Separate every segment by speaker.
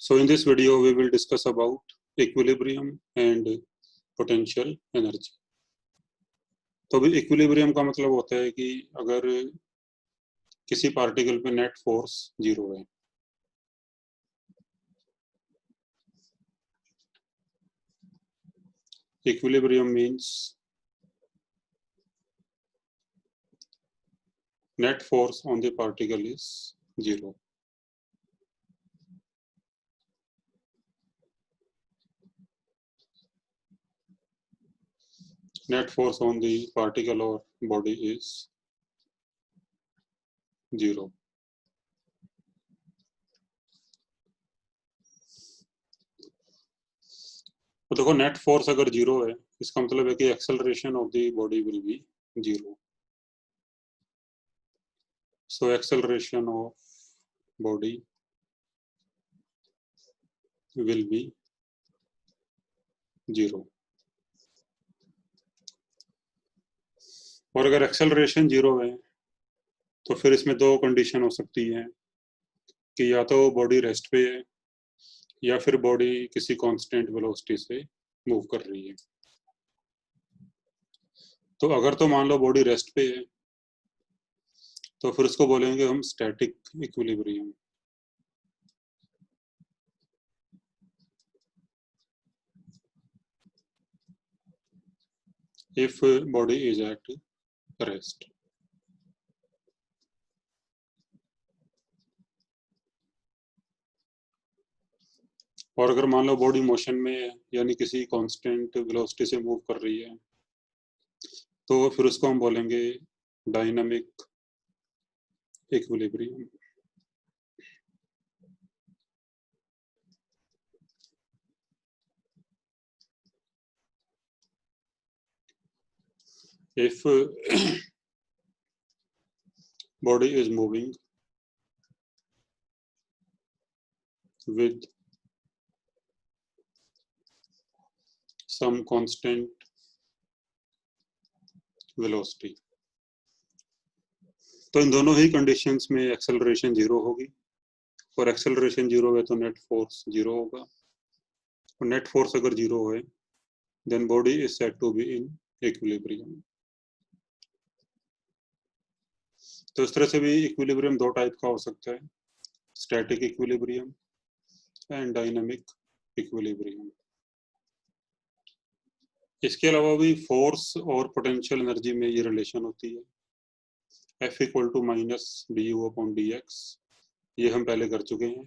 Speaker 1: So in this video, we will discuss about equilibrium and potential energy. तो अभी equilibrium का मतलब होता है कि अगर किसी पार्टिकल पे नेट फोर्स 0 है, equilibrium means net force on the particle is 0. Net force on the particle or body is 0. तो देखो नेट फोर्स अगर 0 है, इसका मतलब है कि acceleration of the body will be 0. So acceleration of body will be 0. और अगर एक्सेलरेशन 0 है तो फिर इसमें दो कंडीशन हो सकती हैं कि या तो बॉडी रेस्ट पे है या फिर बॉडी किसी कांस्टेंट वेलोसिटी से मूव कर रही है. तो अगर तो मान लो बॉडी रेस्ट पे है तो फिर उसको बोलेंगे हम static equilibrium. If body is at rest. और अगर मान लो बॉडी मोशन में है यानी किसी कांस्टेंट वेलोसिटी से मूव कर रही है तो फिर उसको हम बोलेंगे dynamic equilibrium. If body is moving with some constant velocity, तो इन दोनों ही कंडीशंस में एक्सेलरेशन 0 होगी और एक्सेलरेशन 0 है तो नेट फोर्स 0 होगा और नेट फोर्स अगर 0 है then body is said to be in equilibrium. तो इस तरह से भी इक्विलिब्रियम दो टाइप का हो सकता है, static equilibrium and dynamic equilibrium. इसके अलावा भी फोर्स और पोटेंशियल एनर्जी में ये रिलेशन होती है, F equal to minus du/dx. ये हम पहले कर चुके हैं.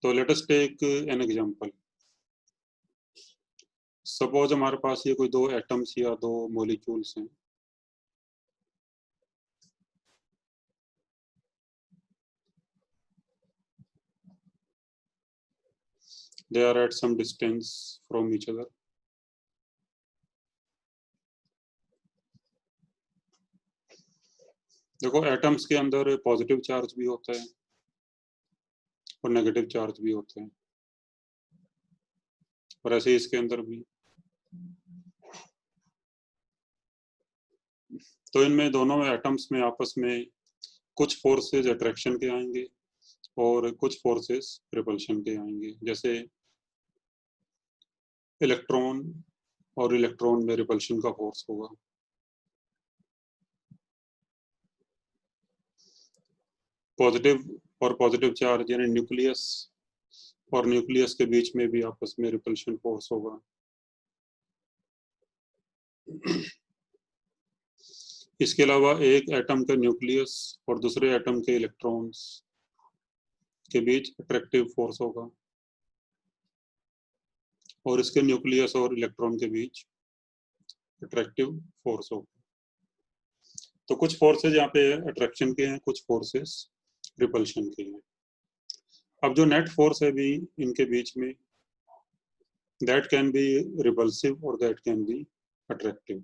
Speaker 1: तो let us take an example. Suppose हमारे पास ये कोई दो एटम्स या दो मॉलिक्यूल्स हैं. They are at some distance from each other. देखो एटम्स के अंदर पॉजिटिव चार्ज भी होता है और नेगेटिव चार्ज भी होता है और ऐसे इसके अंदर भी. तो इनमें दोनों एटम्स में आपस में कुछ फोर्सेस अट्रैक्शन के आएंगे और कुछ फोर्सेस रिपल्शन के आएंगे. जैसे इलेक्ट्रॉन और इलेक्ट्रॉन में रिपल्शन का फोर्स होगा. पॉजिटिव और पॉजिटिव चार्ज यानी न्यूक्लियस और न्यूक्लियस के बीच में भी आपस में रिपल्शन फोर्स होगा. इसके अलावा एक एटम का न्यूक्लियस और दूसरे एटम के इलेक्ट्रॉन्स के बीच अट्रैक्टिव फोर्स होगा और इसके न्यूक्लियस और इलेक्ट्रॉन के बीच अट्रैक्टिव फोर्स होगा. तो कुछ फोर्सेस यहाँ पे अट्रैक्शन के हैं, कुछ फोर्सेस रिपल्शन के हैं. अब जो नेट फोर्स है भी इनके बीच में, दैट कैन बी रिपल्सिव और दैट कैन बी अट्रैक्टिव.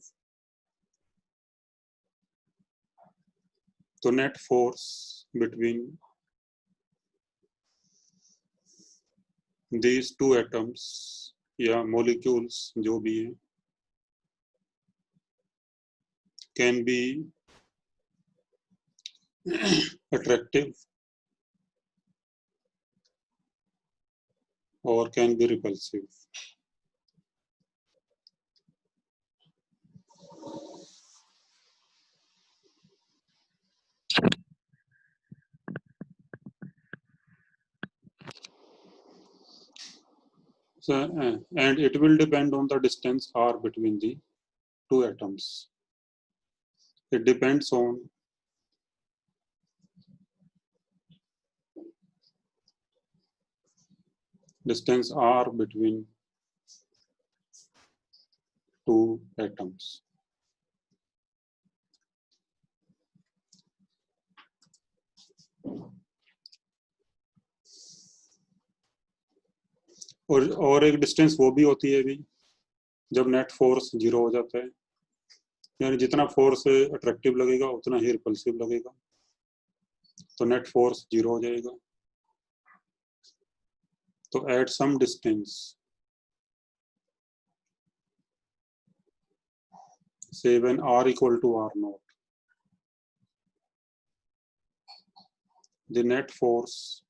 Speaker 1: तो net force between these two atoms या molecules जो भी हैं can be attractive or can be repulsive. So, and it will depend on the distance r between the two atoms. It depends on distance r between two atoms. और एक distance वो भी होती है भी जब नेट फोर्स 0 हो जाता है, यानी जितना फोर्स अट्रैक्टिव लगेगा उतना ही रिपल्सिव लगेगा, तो नेट फोर्स 0 हो जाएगा. तो at some distance, say when r equal to r naught, the net force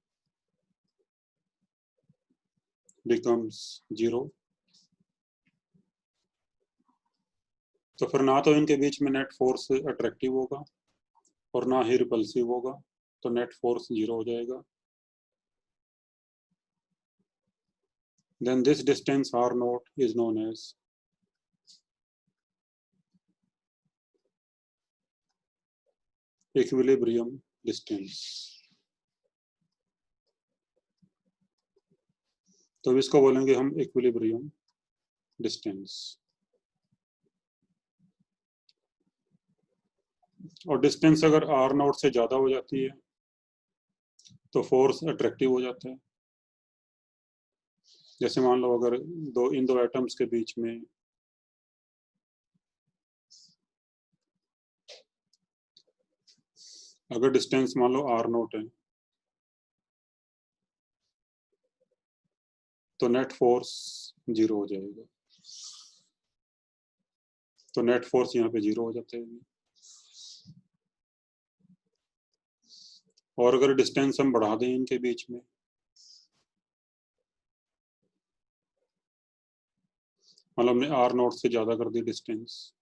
Speaker 1: becomes 0. तो फिर ना तो इनके बीच में नेट फोर्स अट्रैक्टिव होगा और ना ही रिपल्सिव होगा, तो नेट फोर्स 0 हो जाएगा. Then this distance r naught is known as equilibrium distance. तो इसको बोलेंगे हम इक्विलिब्रियम डिस्टेंस. और डिस्टेंस अगर r नॉट से ज्यादा हो जाती है तो फोर्स अट्रैक्टिव हो जाता है. जैसे मान लो अगर इन दो एटम्स के बीच में अगर डिस्टेंस मान लो r नॉट है, तो नेट फोर्स 0 हो जाएगा. तो नेट फोर्स यहाँ पे 0 हो जाता है. और अगर डिस्टेंस हम बढ़ा दें इनके बीच में, मतलब हमने r नॉट से ज्यादा कर दी डिस्टेंस,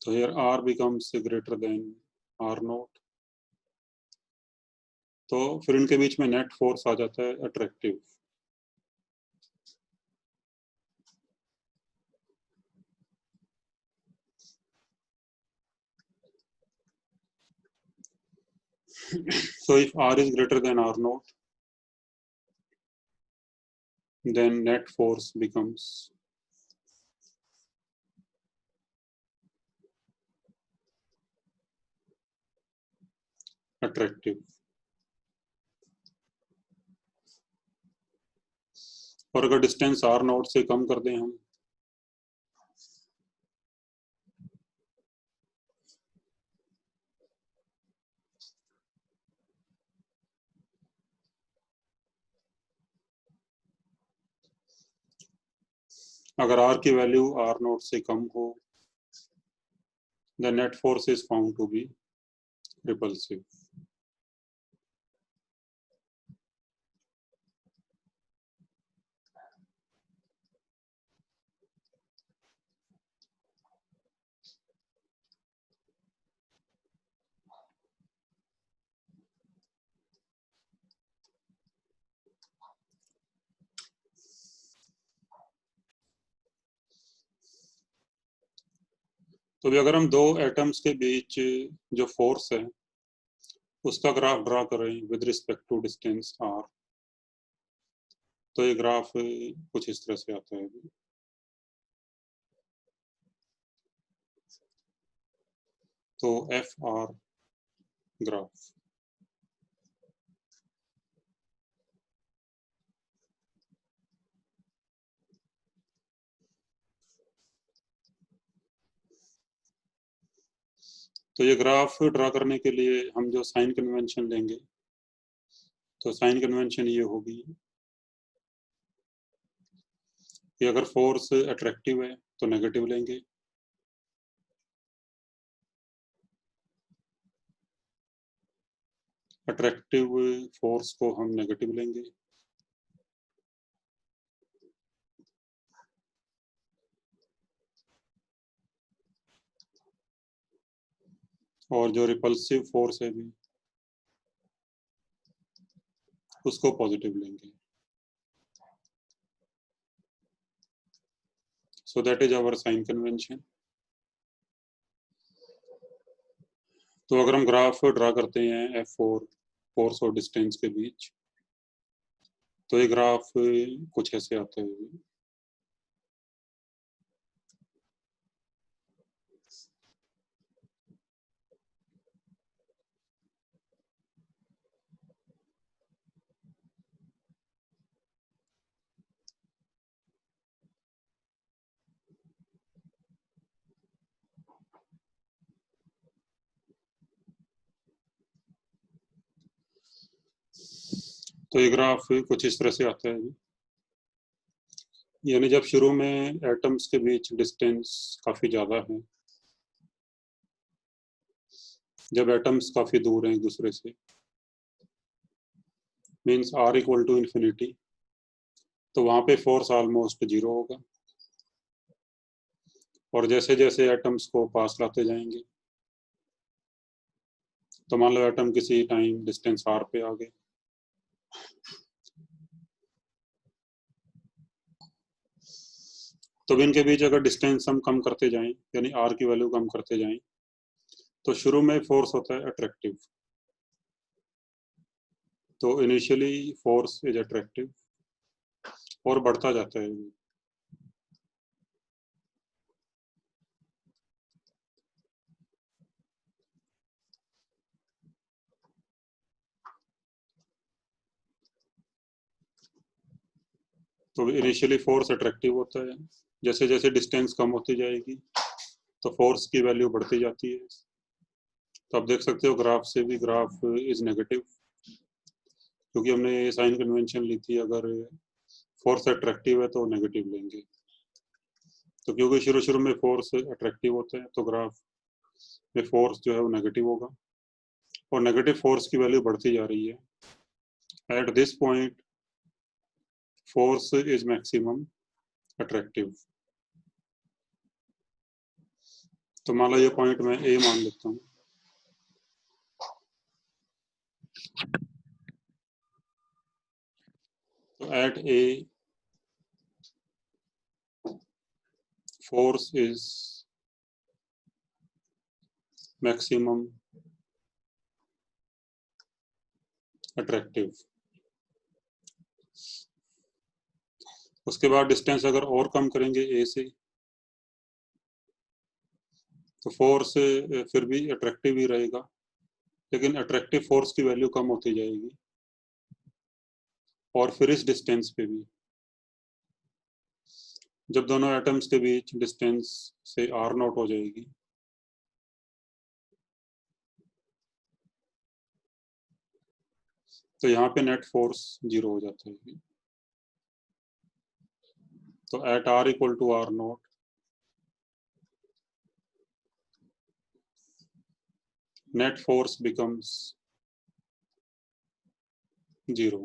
Speaker 1: तो here r becomes greater than r not, तो फिर इनके बीच में नेट फोर्स आ जाता है attractive. So if r is greater than r naught, then net force becomes attractive. और अगर डिस्टेंस r नॉट से कम कर दें हम, अगर r की वैल्यू r नॉट से कम हो, the net force is found to be repulsive. तो भी अगर हम दो एटम्स के बीच जो फोर्स है उसका ग्राफ ड्रा करें with respect to distance r, तो ये ग्राफ कुछ इस तरह से आता है. तो एफ आर ग्राफ. तो ये ग्राफ ड्रा करने के लिए हम जो साइन कन्वेंशन लेंगे, तो साइन कन्वेंशन ये होगी कि अगर फोर्स अट्रैक्टिव है तो नेगेटिव लेंगे, अट्रैक्टिव फोर्स को हम नेगेटिव लेंगे, और जो रिपल्सिव फोर्स है भी उसको पॉजिटिव लेंगे. So that is our sign convention. तो अगर हम ग्राफ ड्रा करते हैं F4 फोर्स और डिस्टेंस के बीच, तो ये ग्राफ कुछ ऐसे आता है. तो ये ग्राफ कुछ इस तरह से आता है. यानी जब शुरू में एटम्स के बीच डिस्टेंस काफी ज्यादा है, जब एटम्स काफी दूर हैं एक दूसरे से, means R equal to infinity, तो वहां पे फोर्स ऑलमोस्ट 0 होगा. और जैसे जैसे एटम्स को पास लाते जाएंगे, तो मान लो एटम किसी टाइम डिस्टेंस R पे आ गए, तो इनके बीच अगर डिस्टेंस हम कम करते जाएं, यानी R की वैल्यू कम करते जाएं, तो शुरू में फोर्स होता है अट्रैक्टिव. तो इनिशियली फोर्स इज अट्रैक्टिव और बढ़ता जाता है. तो इनिशियली फोर्स अट्रैक्टिव होता है, जैसे जैसे डिस्टेंस कम होती जाएगी तो फोर्स की वैल्यू बढ़ती जाती है. तो आप देख सकते हो ग्राफ से भी ग्राफ इज नेगेटिव, क्योंकि हमने साइन कन्वेंशन ली थी, अगर फोर्स अट्रैक्टिव है तो नेगेटिव लेंगे. तो क्योंकि शुरू शुरू में फोर्स अट्रैक्टिव होता है, तो ग्राफ में फोर्स जो है वो नेगेटिव होगा, और नेगेटिव फोर्स की वैल्यू बढ़ती जा रही है. Eight this point force is maximum attractive. तो मान लो ये पॉइंट मैं ए मान लेता हूँ. तो at a force is maximum attractive. उसके बाद डिस्टेंस अगर और कम करेंगे ए से, तो फोर्स फिर भी अट्रैक्टिव ही रहेगा, लेकिन अट्रैक्टिव फोर्स की वैल्यू कम होती जाएगी. और फिर इस डिस्टेंस पे भी, जब दोनों एटम्स के बीच डिस्टेंस से R0 हो जाएगी, तो यहाँ पे नेट फोर्स 0 हो जाता है. तो at R equal to R0, net force becomes 0.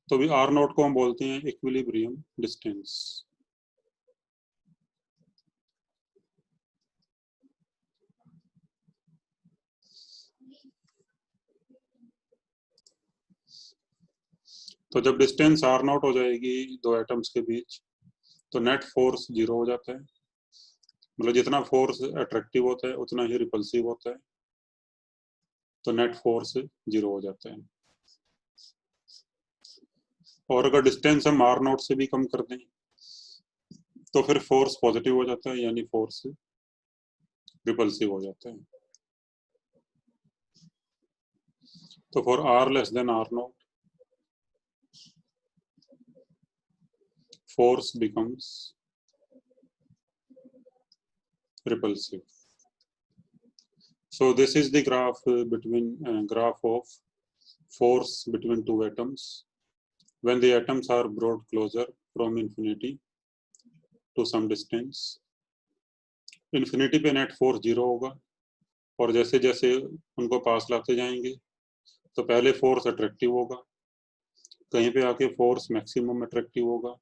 Speaker 1: तो भी R0 को हम बोलते हैं इक्विलिब्रियम डिस्टेंस. तो जब डिस्टेंस R0 हो जाएगी दो एटम्स के बीच, तो नेट फोर्स 0 हो जाता है. मतलब जितना फोर्स अट्रैक्टिव होता है उतना ही रिपल्सिव होता है, तो नेट फोर्स 0 हो जाता है. और अगर डिस्टेंस हम R0 से भी कम कर दें, तो फिर फोर्स पॉजिटिव हो जाता है, यानी फोर्स रिपल्सिव हो जाता है. तो for R less than R0, force becomes repulsive. So this is the graph between graph of force between two atoms when the atoms are brought closer from infinity to some distance. Infinity पे net force 0 होगा, और जैसे जैसे उनको पास लाते जाएंगे तो पहले force attractive होगा, कहीं पे आके फोर्स मैक्सिमम अट्रैक्टिव होगा,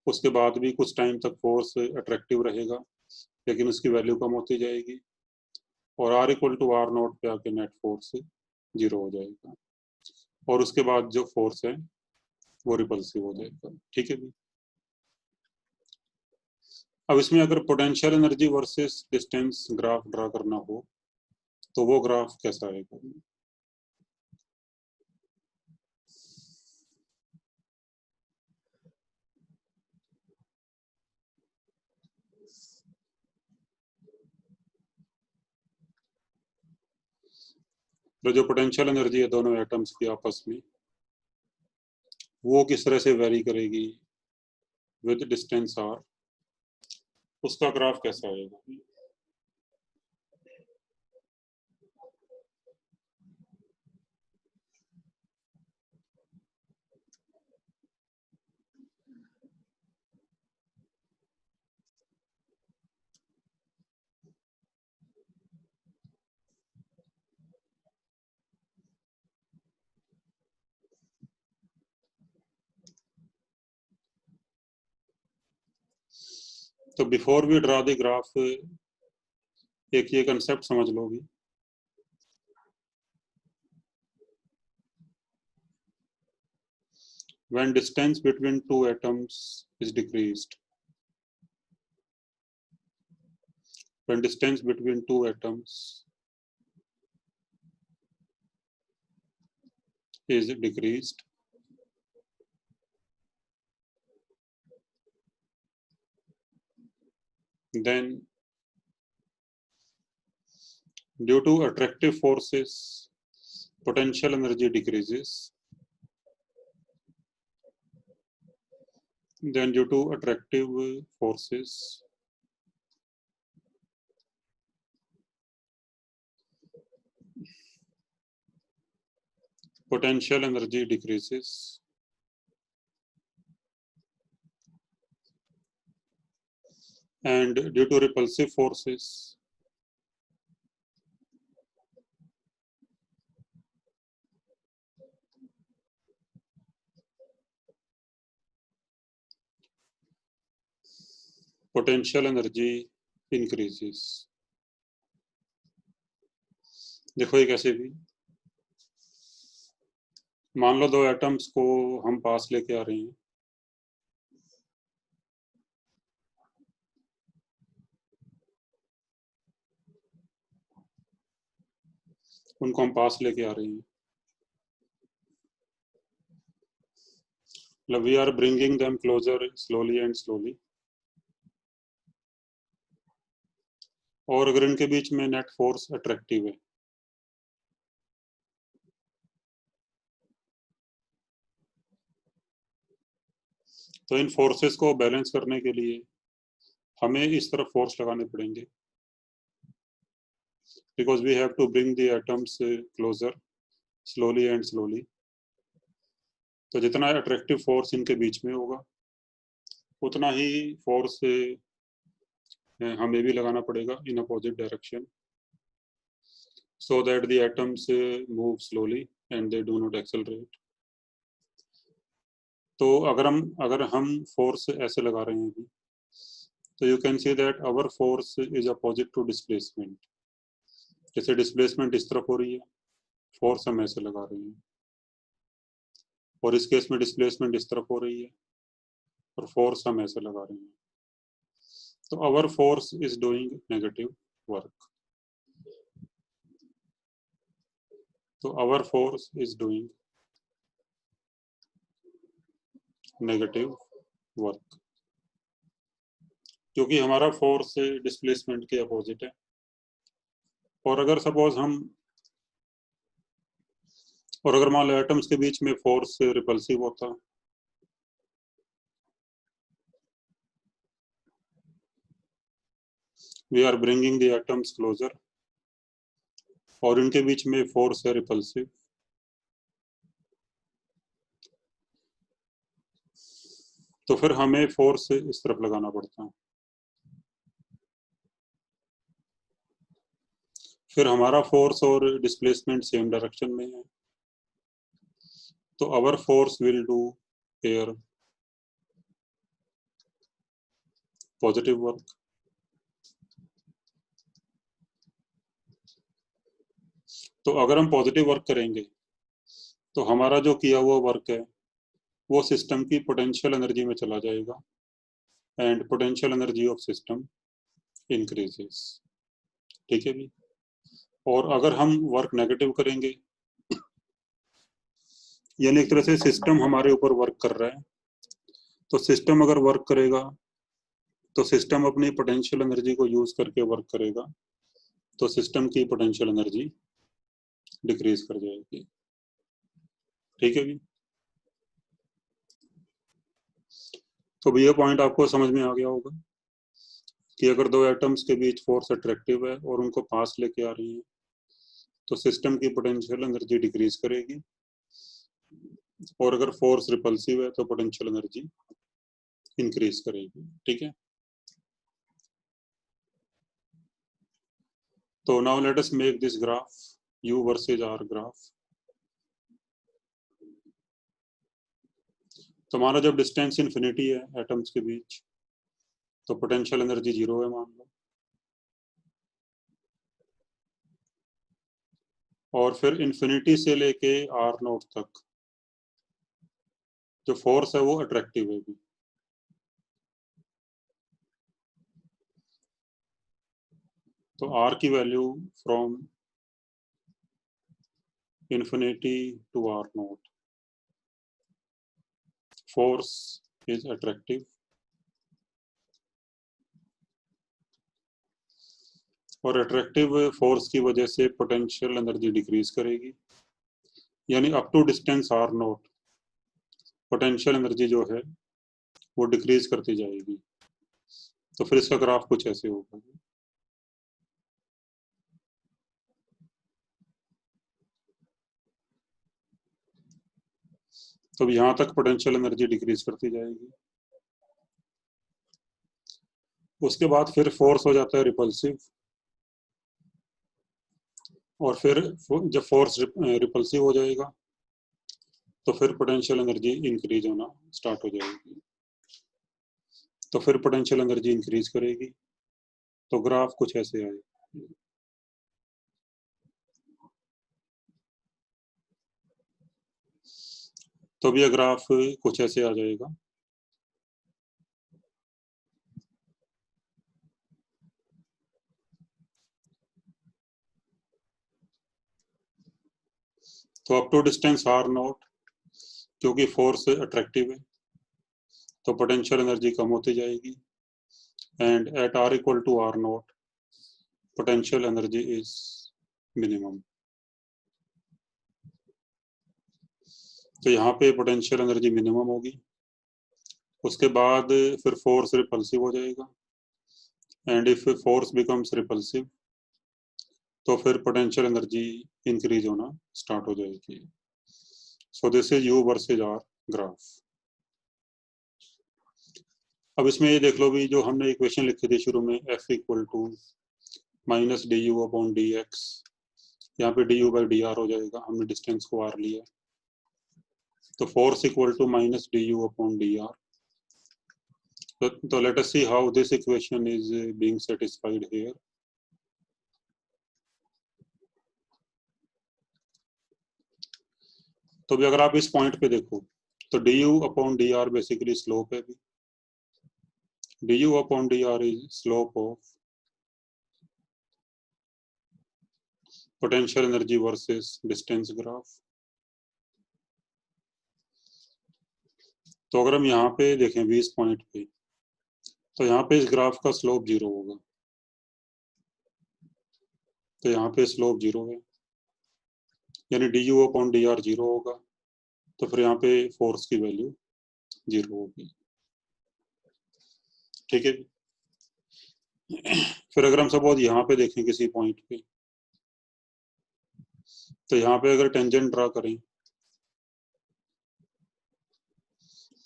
Speaker 1: उसके बाद भी कुछ टाइम तक फोर्स अट्रैक्टिव रहेगा, लेकिन उसकी वैल्यू कम होती जाएगी, और R equal to R naught पे आके नेट फोर्स 0 हो जाएगा, और उसके बाद जो फोर्स है वो रिपल्सिव हो जाएगा। ठीक है भी। अब इसमें अगर potential energy versus distance graph draw करना हो तो वो ग्राफ कैसा आएगा? तो जो पोटेंशियल एनर्जी है दोनों एटम्स की आपस में, वो किस तरह से वेरी करेगी विद डिस्टेंस r, उसका ग्राफ कैसा आएगा? तो before we draw the graph, एक ये कंसेप्ट समझ लोगी, when distance between two atoms is decreased, when distance between two atoms is decreased, then due to attractive forces potential energy decreases, then due to attractive forces potential energy decreases, and due to repulsive forces potential energy increases। देखो ये कैसे भी, मान लो दो atoms को हम पास लेके आ रहे हैं, उनको हम पास लेके आ रहे हैं, मतलब we are bringing them closer slowly and slowly, और अगर इनके बीच में नेट फोर्स अट्रैक्टिव है तो इन फोर्सेस को बैलेंस करने के लिए हमें इस तरफ फोर्स लगाने पड़ेंगे, because we have to bring the atoms closer slowly and slowly। तो जितना अट्रैक्टिव फोर्स इनके बीच में होगा उतना ही फोर्स हमें भी लगाना पड़ेगा in opposite direction, so that the atoms move slowly and they do not accelerate। तो अगर हम फोर्स ऐसे लगा रहे हैं अभी, तो you can see that our force is opposite to displacement. जैसे डिस्प्लेसमेंट इस तरफ हो रही है, फोर्स हम ऐसे लगा रहे हैं, और इस केस में डिस्प्लेसमेंट इस तरफ हो रही है और फोर्स हम ऐसे लगा रहे हैं, तो our force is doing negative work. तो our force is doing negative work, क्योंकि हमारा फोर्स डिस्प्लेसमेंट के अपोजिट है। और अगर सपोज अगर मान लो एटम्स के बीच में फोर्स रिपल्सिव होता, we are bringing the atoms closer, और इनके बीच में फोर्स है रिपल्सिव, तो फिर हमें फोर्स इस तरफ लगाना पड़ता है। फिर हमारा फोर्स और डिस्प्लेसमेंट सेम डायरेक्शन में है, तो our force will do here positive work. तो अगर हम पॉजिटिव वर्क करेंगे तो हमारा जो किया हुआ वर्क है वो सिस्टम की पोटेंशियल एनर्जी में चला जाएगा, and potential energy of system increases. ठीक है भी। और अगर हम वर्क नेगेटिव करेंगे, यानी एक तरह से सिस्टम हमारे ऊपर वर्क कर रहा है, तो सिस्टम अगर वर्क करेगा तो सिस्टम अपनी पोटेंशियल एनर्जी को यूज करके वर्क करेगा, तो सिस्टम की पोटेंशियल एनर्जी डिक्रीज कर जाएगी। ठीक है भी। तो ये पॉइंट आपको समझ में आ गया होगा कि अगर दो एटम्स के बीच फोर्स अट्रैक्टिव है और उनको पास लेके आ रही है, तो सिस्टम की पोटेंशियल एनर्जी डिक्रीज करेगी, और अगर फोर्स रिपल्सिव है तो पोटेंशियल एनर्जी इंक्रीज करेगी। ठीक है। तो now let us make this graph, U versus R graph. तो हमारा जब डिस्टेंस इन्फिनिटी है एटम्स के बीच, तो पोटेंशियल एनर्जी 0 है मान लो, और फिर इन्फिनिटी से लेके R0 तक जो फोर्स है वो अट्रैक्टिव है भी। तो R की value from infinity to R0, force is attractive, और अट्रैक्टिव फोर्स की वजह से पोटेंशियल एनर्जी डिक्रीज करेगी, यानी up to distance R0 potential energy जो है वो डिक्रीज करती जाएगी। तो फिर इसका ग्राफ कुछ ऐसे होगा। तो यहां तक पोटेंशियल एनर्जी डिक्रीज करती जाएगी। उसके बाद फिर फोर्स हो जाता है रिपल्सिव, और फिर जब फोर्स रिपल्सिव हो जाएगा तो फिर पोटेंशियल एनर्जी इंक्रीज होना स्टार्ट हो जाएगी। तो फिर पोटेंशियल एनर्जी इंक्रीज करेगी, तो ग्राफ कुछ ऐसे आएगा। तो भी यह ग्राफ कुछ ऐसे आ जाएगा। तो अप टू डिस्टेंस R0 क्योंकि फोर्स अट्रैक्टिव है तो पोटेंशियल एनर्जी कम होती जाएगी, and at R equal to R0 potential energy is minimum. तो यहाँ पे पोटेंशियल एनर्जी मिनिमम होगी। उसके बाद फिर फोर्स रिपल्सिव हो जाएगा, and if force becomes repulsive तो फिर पोटेंशियल एनर्जी इंक्रीज होना स्टार्ट हो जाएगी। सो this is U versus R graph. अब इसमें ये देख लो भी, जो हमने इक्वेशन लिखी थी शुरू में, F equal to minus DU upon DX, यहाँ पे DU बाई DR हो जाएगा, हमने डिस्टेंस को R लिया। तो force equal to minus DU upon DR। तो let us see how this equation is being satisfied here. तो भी अगर आप इस पॉइंट पे देखो तो DU upon DR basically slope है भी। DU upon DR is slope of potential energy versus distance graph। तो अगर हम यहाँ पे देखें 20 पॉइंट पे, तो यहाँ पे इस ग्राफ का स्लोप 0 होगा। तो यहाँ पे स्लोप 0 है, यानी DU अपॉन DR 0 होगा, तो फिर यहाँ पे फोर्स की वैल्यू 0 होगी। ठीक है। फिर अगर हम सपोज यहाँ पे देखें किसी पॉइंट पे, तो यहाँ पे अगर टेंजेंट ड्रा करें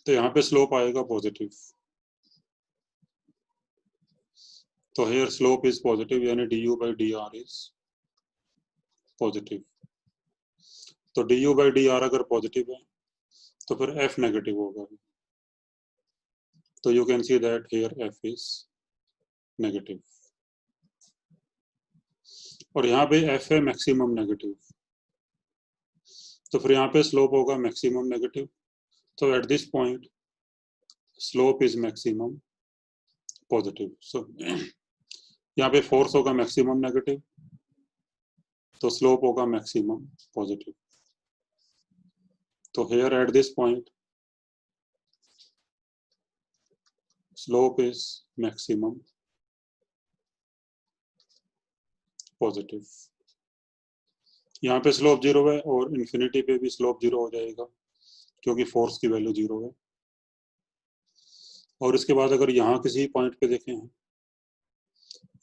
Speaker 1: तो यहाँ पे स्लोप आएगा पॉजिटिव। तो हेयर स्लोप इज पॉजिटिव, यानी DU by DR is positive. तो D you by D R अगर पॉजिटिव है तो फिर एफ नेगेटिव होगा। तो you can see that here F is negative, और यहाँ पे एफ है मैक्सिमम नेगेटिव, तो फिर यहाँ पे स्लोप होगा मैक्सिमम नेगेटिव। तो at this point slope is maximum positive. So यहाँ पे फोर्स होगा मैक्सिमम नेगेटिव, तो स्लोप होगा मैक्सिमम पॉजिटिव। तो here at this point slope is maximum positive. यहाँ पे स्लोप जीरो है और इन्फिनिटी पे भी स्लोप जीरो हो जाएगा क्योंकि फोर्स की वैल्यू जीरो है। और इसके बाद अगर यहाँ किसी पॉइंट पे देखें,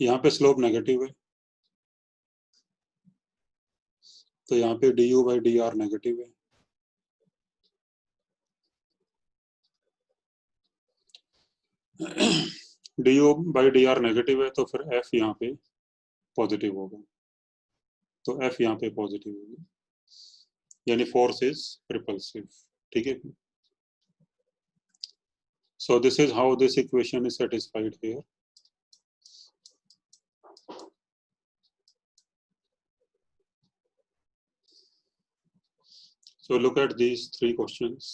Speaker 1: यहाँ पे स्लोप नेगेटिव है, तो यहाँ पे D you by D R negative है। D you by D R negative है, तो फिर एफ यहाँ पे पॉजिटिव होगा। तो एफ यहाँ पे पॉजिटिव होगी, यानी फोर्स इज रिपल्सिव। ठीक है। So this is how this equation is satisfied here. So look at these three questions.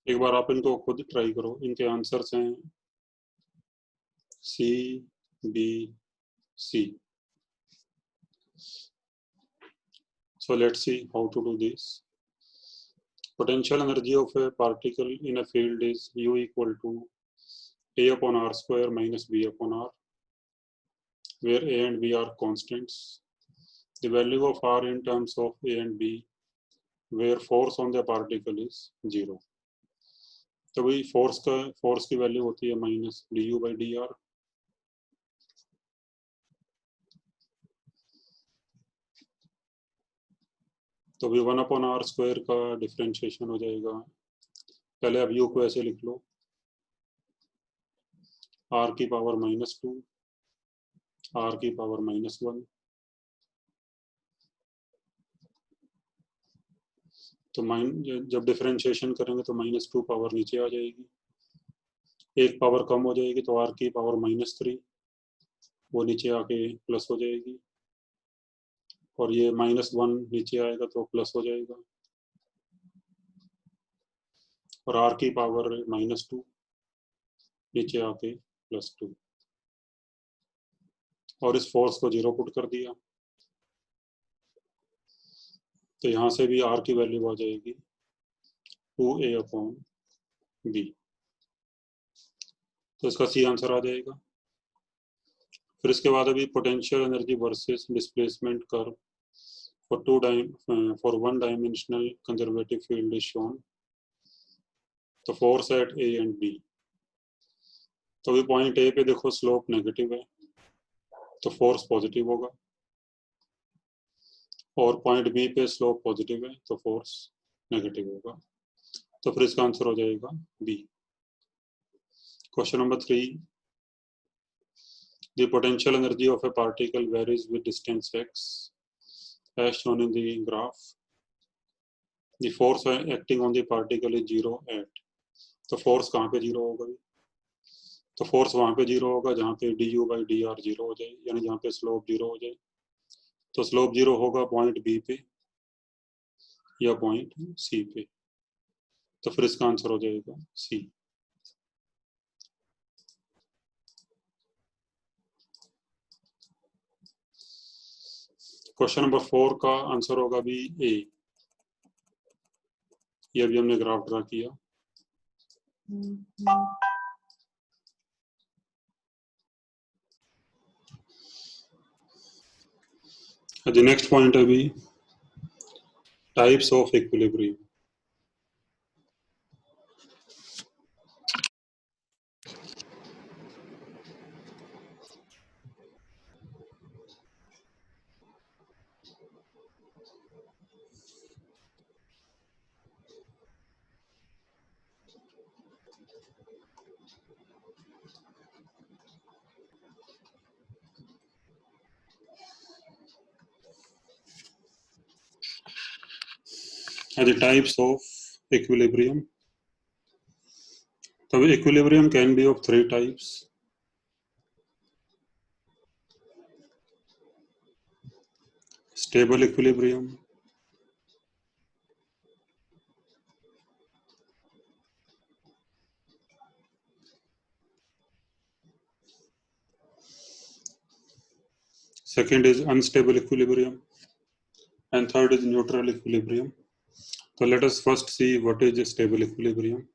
Speaker 1: एक बार आप इनको खुद ट्राई करो। इनके आंसर्स हैं C, B, C. So let's see how to do this. Potential energy of a particle in a field is U equal to A upon R square minus B upon R, where A and B are constants. The value of R in terms of A and B, where force on the particle is 0. तो भाई force की value होती है minus D you by D R. तो भी 1/r square का differentiation हो जाएगा। पहले अब यू को ऐसे लिख लो, r की पावर -2, r की पावर -1। तो जब डिफरेंशिएशन करेंगे तो -2 पावर नीचे आ जाएगी, एक पावर कम हो जाएगी, तो r की पावर -3 वो नीचे आके प्लस हो जाएगी, और ये -1 नीचे आएगा तो प्लस हो जाएगा, और r की पावर -2 नीचे आके +2, और इस फोर्स को 0 पुट कर दिया, तो यहाँ से भी r की वैल्यू आ जाएगी 2a/b। तो इसका सी आंसर आ जाएगा। फिर इसके बाद अभी potential energy versus displacement curve for one dimensional conservative field is shown. तो force at A and B. तो अभी पॉइंट ए पे देखो स्लोप नेगेटिव है, तो फोर्स पॉजिटिव होगा, और पॉइंट बी पे स्लोप पॉजिटिव है तो फोर्स नेगेटिव होगा। तो फिर इसका आंसर हो जाएगा B. Question number 3, the potential energy of a particle varies with distance x as shown in the graph. The force acting on the particle is 0 at। तो force कहाँ पे 0 होगा? तो फोर्स वहां पे 0 होगा जहाँ पे D you by D R 0 हो जाए, यानी जहाँ पे स्लोप 0 हो जाए। तो स्लोप 0 होगा पॉइंट बी पे या पॉइंट सी पे। तो फिर इसका आंसर हो जाएगा सी। क्वेश्चन नंबर 4 का आंसर होगा भी ए। ये अभी हमने ग्राफ ड्रा किया। The next point अभी types of equilibrium। are the types of equilibrium. So equilibrium can be of three types. Stable equilibrium, second is unstable equilibrium, and third is neutral equilibrium. तो let us first see what is a stable equilibrium.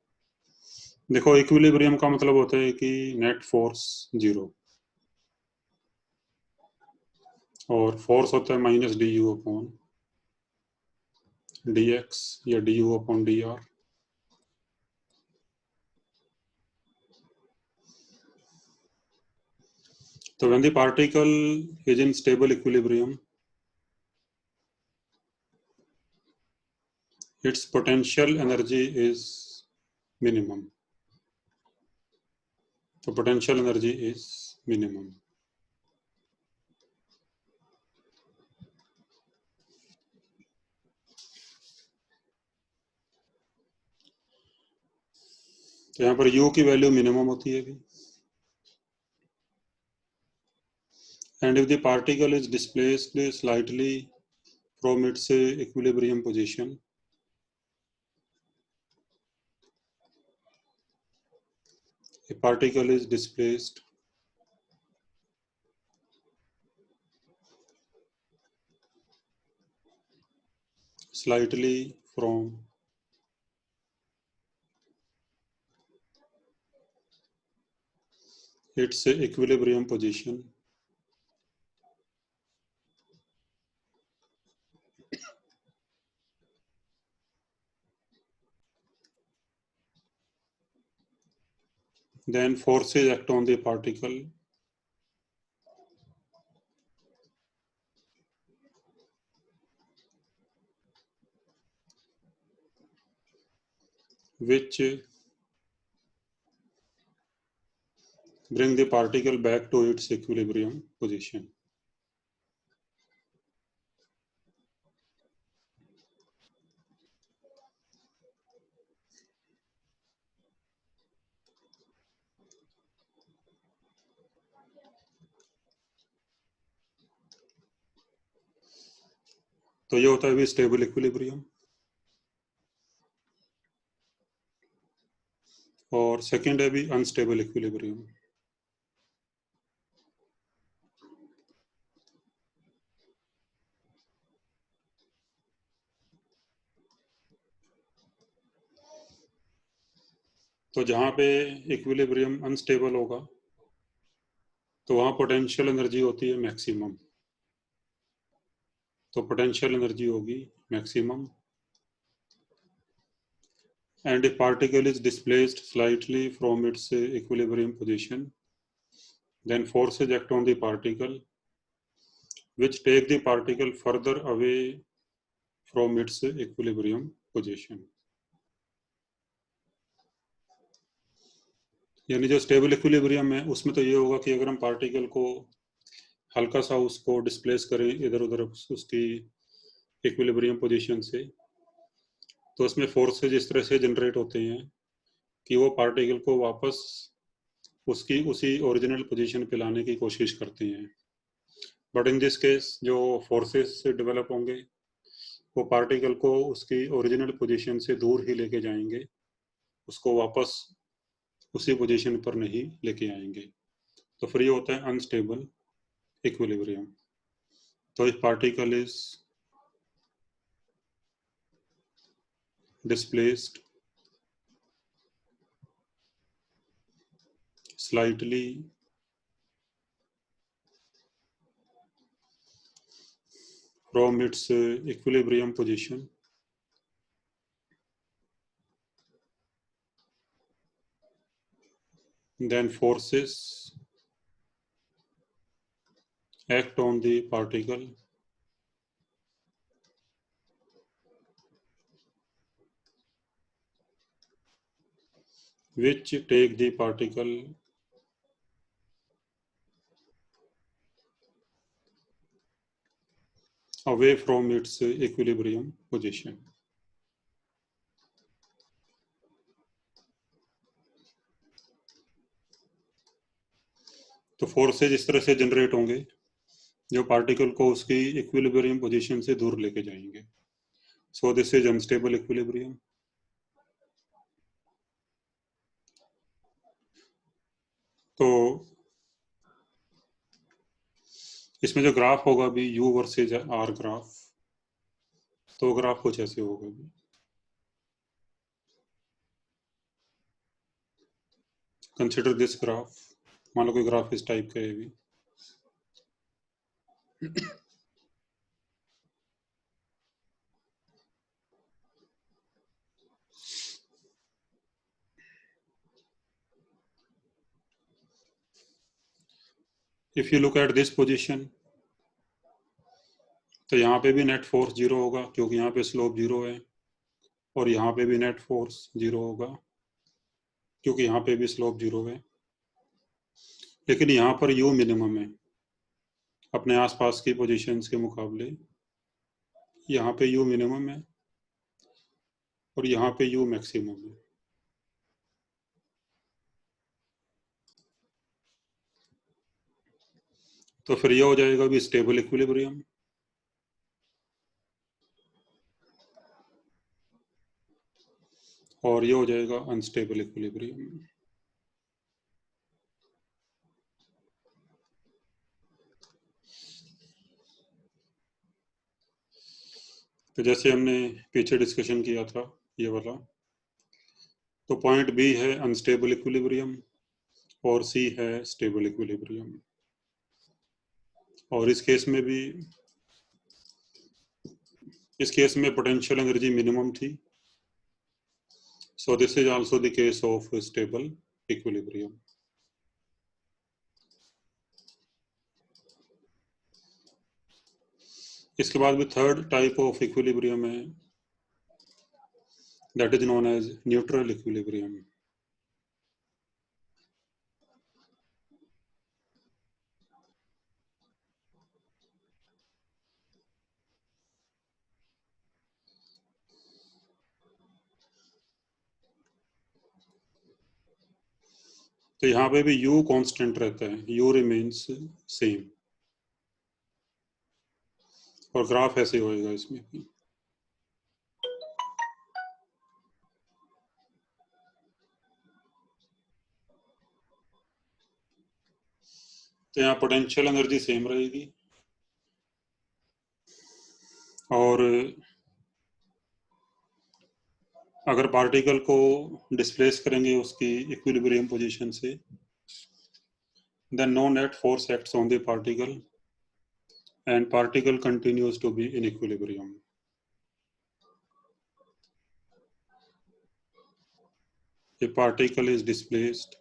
Speaker 1: देखो equilibrium का मतलब होता है कि net force zero और force होता है minus D U upon D X या D U upon D R. So when the particle is in stable equilibrium, its potential energy is minimum. So potential energy is minimum. तो यहाँ पर U की value minimum होती है. And if the particle is displaced slightly from its equilibrium position, a particle is displaced slightly from its equilibrium position, then forces act on the particle which bring the particle back to its equilibrium position. तो ये होता है भी stable equilibrium. और second है भी unstable equilibrium. तो जहाँ पे इक्विलिब्रियम अनस्टेबल होगा तो वहाँ पोटेंशियल एनर्जी होती है मैक्सिमम. तो पोटेंशियल एनर्जी होगी maximum. And if particle is displaced slightly from its equilibrium position, then forces act on the particle which take the particle further away from its equilibrium position. यानी जो stable equilibrium है उसमें तो ये होगा कि अगर हम पार्टिकल को हल्का सा उसको डिस्प्लेस करें इधर उधर उसकी इक्विलिब्रियम पोजीशन से, तो उसमें फोर्सेज इस तरह से जनरेट होते हैं कि वो पार्टिकल को वापस उसकी उसी ओरिजिनल पोजीशन पे लाने की कोशिश करते हैं. बट इन दिस केस जो फोर्सेस डेवलप होंगे वो पार्टिकल को उसकी ओरिजिनल पोजीशन से दूर ही लेके जाएंगे, उसको वापस उसी पोजीशन पर नहीं लेके आएंगे. तो फिर ये होता है अनस्टेबल इक्विलिब्रियम. तो if particle is displaced slightly from its equilibrium position, then forces act on the particle which take the particle away from its equilibrium position. तो फोर्सेज इस तरह से जनरेट होंगे जो पार्टिकल को उसकी इक्विलिब्रियम पोजीशन से दूर लेके जाएंगे. सो दिस इज अनस्टेबल इक्विलिब्रियम. तो इसमें जो ग्राफ होगा अभी यू वर्सेज आर ग्राफ, तो ग्राफ कुछ ऐसे होगा अभी. Consider this graph. मान लो कोई ग्राफ इस टाइप का है अभी. If you look at this position, तो यहाँ पे भी नेट फोर्स जीरो होगा क्योंकि यहाँ पे स्लोप जीरो है, और यहाँ पे भी नेट फोर्स जीरो होगा क्योंकि यहाँ पे भी स्लोप जीरो है. लेकिन यहाँ पर यू मिनिमम है अपने आसपास की पोजीशंस के मुकाबले. यहाँ पे यू मिनिमम है और यहाँ पे यू मैक्सिमम है. तो फिर ये हो जाएगा भी स्टेबल इक्विलिब्रियम. और ये हो जाएगा अनस्टेबल इक्विलिब्रियम. तो जैसे हमने पीछे डिस्कशन किया था ये वाला, तो पॉइंट बी है अनस्टेबल इक्विलिब्रियम और सी है स्टेबल इक्विलिब्रियम. और इस केस में पोटेंशियल एनर्जी मिनिमम थी. So this is also the case of stable equilibrium. इसके बाद भी थर्ड टाइप ऑफ इक्विलिब्रियम है, that is known as neutral equilibrium. तो यहाँ पे भी u कांस्टेंट रहता है, u रिमेन्स सेम. और ग्राफ ऐसे होएगा इसमें भी. तो यहाँ पोटेंशियल एनर्जी सेम रहेगी और अगर पार्टिकल को डिस्प्लेस करेंगे उसकी इक्विलिब्रियम पोजीशन से, then no net force acts on the particle and particle continues to be in equilibrium. A particle is displaced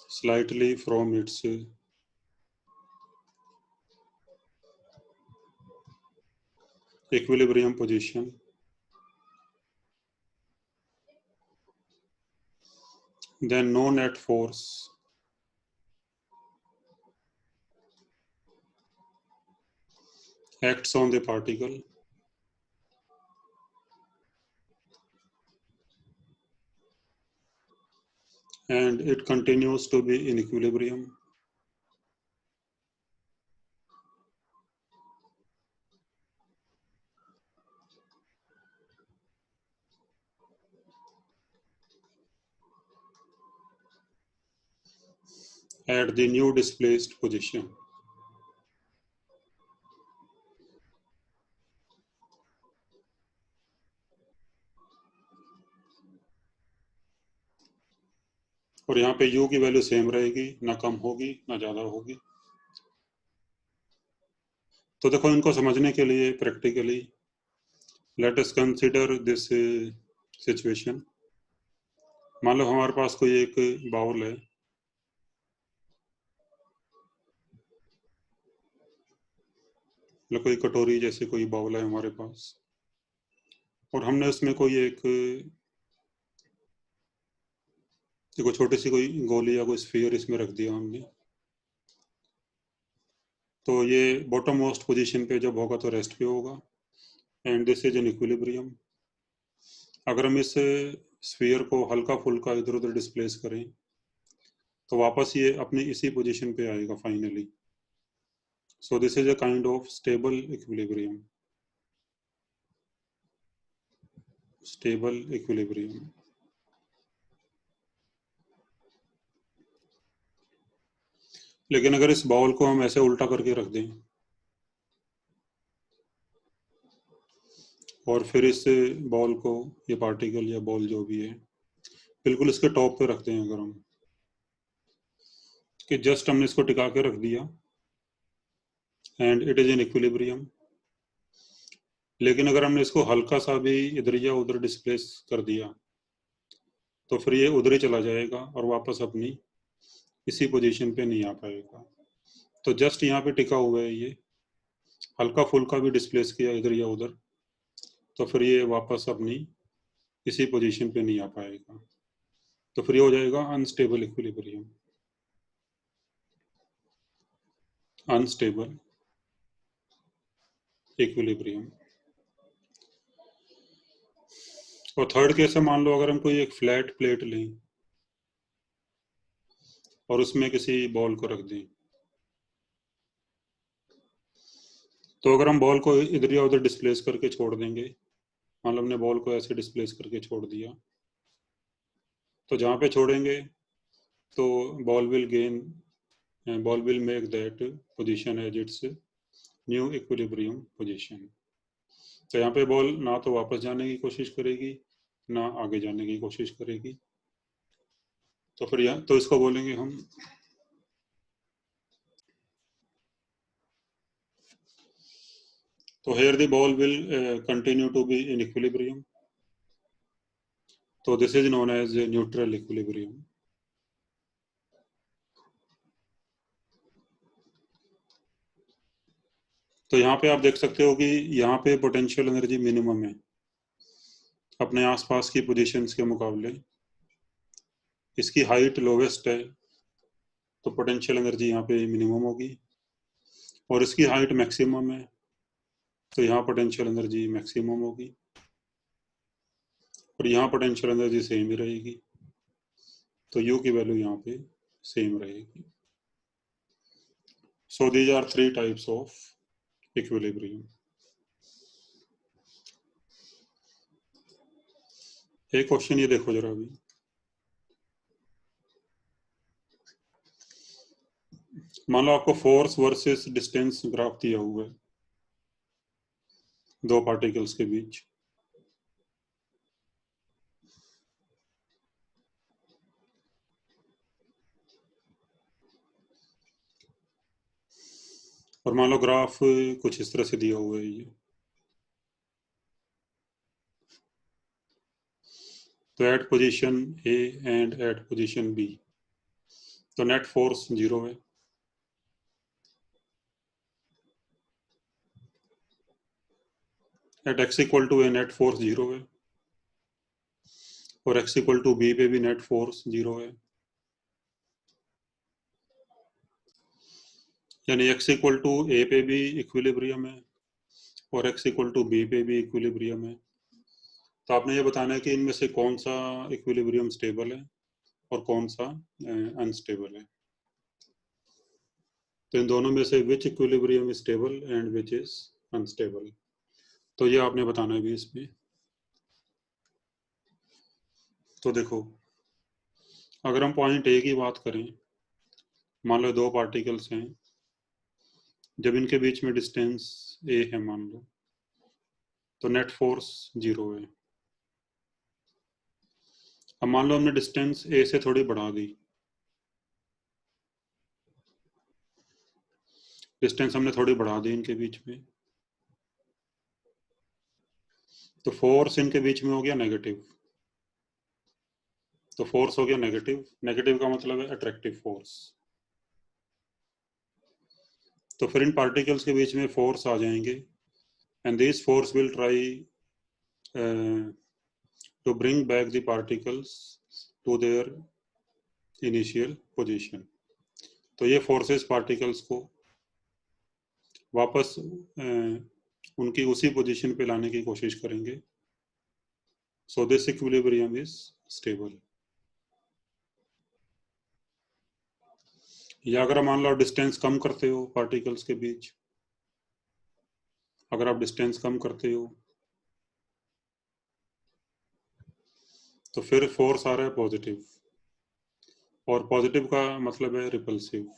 Speaker 1: slightly from its equilibrium position then no net force acts on the particle and it continues to be in equilibrium. At the new displaced position. और यहाँ पे u की value same रहेगी, ना कम होगी ना ज़्यादा होगी. तो देखो इनको समझने के लिए practically let us consider this situation. मान लो हमारे पास कोई एक बाउल है, कोई कटोरी जैसे कोई बाउल है हमारे पास, और हमने उसमें कोई छोटी सी कोई गोली या कोई स्फीयर इसमें रख दिया हमने. तो ये बॉटम मोस्ट पोजीशन पे जब होगा तो रेस्ट पे होगा and this is an equilibrium. अगर हम इस स्फीयर को हल्का फुल्का इधर उधर डिस्प्लेस करें तो वापस ये अपनी इसी पोजीशन पे आएगा finally. So this is a kind of stable equilibrium. Stable equilibrium. लेकिन अगर इस बॉल को हम ऐसे उल्टा करके रख दें और फिर इस बॉल को, ये पार्टिकल या बॉल जो भी है, बिल्कुल इसके टॉप पे रखते हैं अगर हम, कि जस्ट हमने इसको टिका के रख दिया and it is in equilibrium. लेकिन अगर हमने इसको हल्का सा भी इधर या उधर डिस्प्लेस कर दिया तो फिर ये उधर ही चला जाएगा और वापस अपनी इसी पोजीशन पे नहीं आ पाएगा. तो जस्ट यहाँ पे टिका हुआ है, ये हल्का फुल्का भी डिस्प्लेस किया इधर या उधर तो फिर ये वापस अपनी इसी पोजीशन पे नहीं आ पाएगा. तो फिर ये हो जाएगा अनस्टेबल इक्विलिब्रियम. Unstable equilibrium. और थर्ड केस है, मान लो अगर हम कोई एक फ्लैट प्लेट लें और उसमें किसी बॉल को रख दें, तो अगर हम बॉल को इधर या उधर डिस्प्लेस करके छोड़ देंगे, मान लो हमने बॉल को ऐसे डिस्प्लेस करके छोड़ दिया, तो जहाँ पे छोड़ेंगे तो ball will gain, ball will make that position as its new equilibrium position. तो यहाँ पे बॉल ना तो वापस जाने की कोशिश करेगी ना आगे जाने की कोशिश करेगी. तो फिर यहाँ तो इसको बोलेंगे हम तो here the ball will continue to be in equilibrium. तो this is known as neutral equilibrium. तो यहाँ पे आप देख सकते हो कि यहाँ पे पोटेंशियल एनर्जी मिनिमम है अपने आसपास की पोजीशंस के मुकाबले. इसकी हाइट लोवेस्ट है तो पोटेंशियल एनर्जी यहाँ पे मिनिमम होगी, और इसकी हाइट मैक्सिमम है तो यहाँ पोटेंशियल एनर्जी मैक्सिमम होगी, और यहाँ पोटेंशियल एनर्जी सेम ही रहेगी. तो U की वैल्यू यहाँ पे सेम रहेगी. So these are 3 types of equilibrium. एक क्वेश्चन ये देखो जरा अभी, मान लो आपको फोर्स वर्सेस डिस्टेंस ग्राफ दिया हुआ है दो पार्टिकल्स के बीच. और मान लो ग्राफ कुछ इस तरह से दिया हुआ है ये, तो at position A and at position B तो नेट फोर्स 0 है. At x equal to a net force 0 है, और एक्स इक्वल टू बी पे भी नेट फोर्स 0 है. यानी एक्स इक्वल टू ए पे भी इक्विलिब्रियम है और एक्स इक्वल टू बी पे भी इक्विलिब्रियम है. तो आपने ये बताना है कि इनमें से कौन सा इक्विलिब्रियम स्टेबल है और कौन सा अनस्टेबल है. तो इन दोनों में से which equilibrium is stable and which is unstable, तो ये आपने बताना है भी इसमें. तो देखो, अगर हम पॉइंट ए की बात करें, मान लो दो पार्टिकल्स हैं, जब इनके बीच में डिस्टेंस ए है मान लो, तो नेट फोर्स 0 है. अब मान लो हमने डिस्टेंस ए से थोड़ी बढ़ा दी, डिस्टेंस हमने थोड़ी बढ़ा दी इनके बीच में, तो फोर्स इनके बीच में हो गया नेगेटिव. तो फोर्स हो गया नेगेटिव. नेगेटिव का मतलब है अट्रैक्टिव फोर्स. तो फिर इन पार्टिकल्स के बीच में फोर्स आ जाएंगे and this force will try to bring back the particles to their initial position. तो ये फोर्सेस पार्टिकल्स को वापस उनकी उसी पोजीशन पे लाने की कोशिश करेंगे So this equilibrium is stable. या अगर मान लो डिस्टेंस कम करते हो पार्टिकल्स के बीच, अगर आप डिस्टेंस कम करते हो तो फिर फोर्स आ रहा है पॉजिटिव, और पॉजिटिव का मतलब है रिपल्सिव.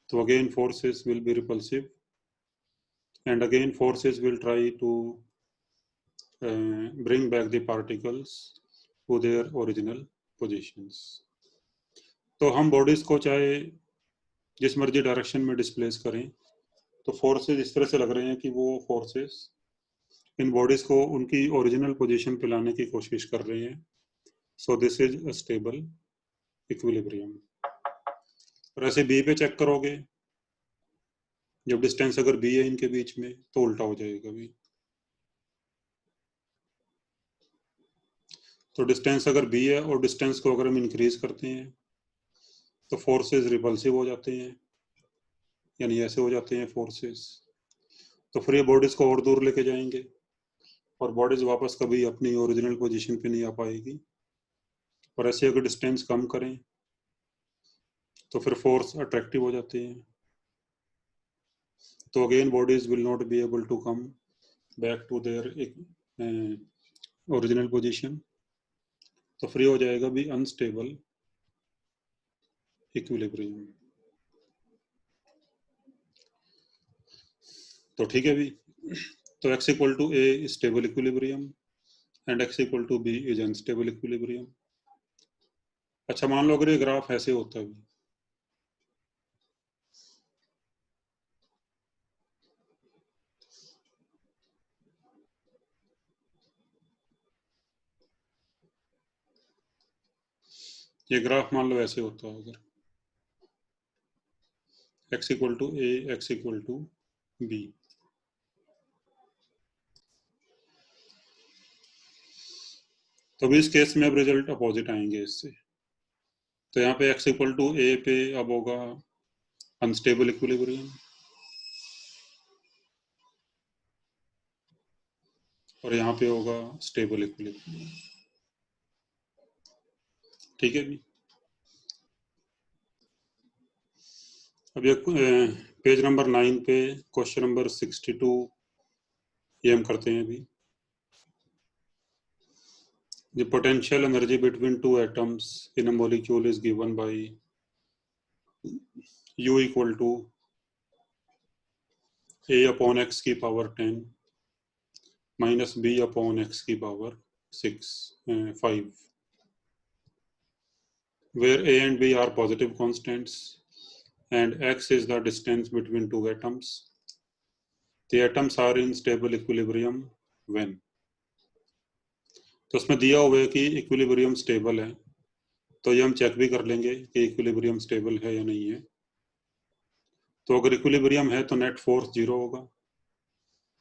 Speaker 1: तो again forces will be repulsive and again forces will try to bring back the particles to their original positions. तो हम बॉडीज को चाहे जिस मर्जी डायरेक्शन में डिस्प्लेस करें, तो फोर्सेस इस तरह से लग रहे हैं कि वो फोर्सेस इन बॉडीज को उनकी ओरिजिनल पोजीशन पे लाने की कोशिश कर रहे हैं. सो this is a stable equilibrium. और ऐसे बी पे चेक करोगे, जब डिस्टेंस अगर बी है इनके बीच में तो उल्टा हो जाएगा भी. तो डिस्टेंस अगर बी है और डिस्टेंस को अगर हम इंक्रीज करते हैं तो फोर्सेस रिपल्सिव हो जाते हैं, यानी ऐसे हो जाते हैं फोर्सेस. तो फिर ये बॉडीज को और दूर लेके जाएंगे और बॉडीज वापस कभी अपनी ओरिजिनल पोजीशन पे नहीं आ पाएगी. और ऐसे अगर डिस्टेंस कम करें तो फिर फोर्स अट्रैक्टिव हो जाते हैं. तो again bodies will not be able to come back to their original position. तो फ्री हो जाएगा भी अनस्टेबल इक्विलिब्रियम. तो ठीक है भी. तो x equal to a stable equilibrium and x equal to b is unstable equilibrium. अच्छा मान लो अगर ये ग्राफ ऐसे होता है, ये ग्राफ मान लो ऐसे होता है, अगर x equal to a x equal to b, तो भी इस केस में अब रिजल्ट अपोजिट आएंगे इससे. तो यहाँ पे x इक्वल टू ए पे अब होगा अनस्टेबल इक्विलिब्रियम और यहाँ पे होगा स्टेबल इक्विलिब्रियम. ठीक है भी. अब ये पेज नंबर 9 पे क्वेश्चन नंबर 62 ये हम करते हैं अभी. The potential energy between two atoms in a molecule is given by U equal to A upon x की power 10 minus B upon x की power 5, where A and B are positive constants and x is the distance between two atoms. The atoms are in stable equilibrium when. तो उसमें दिया हुआ है कि equilibrium stable है, तो ये हम चेक भी कर लेंगे कि इक्विलिब्रियम स्टेबल है या नहीं है. तो अगर इक्विलिब्रियम है तो नेट फोर्स जीरो होगा.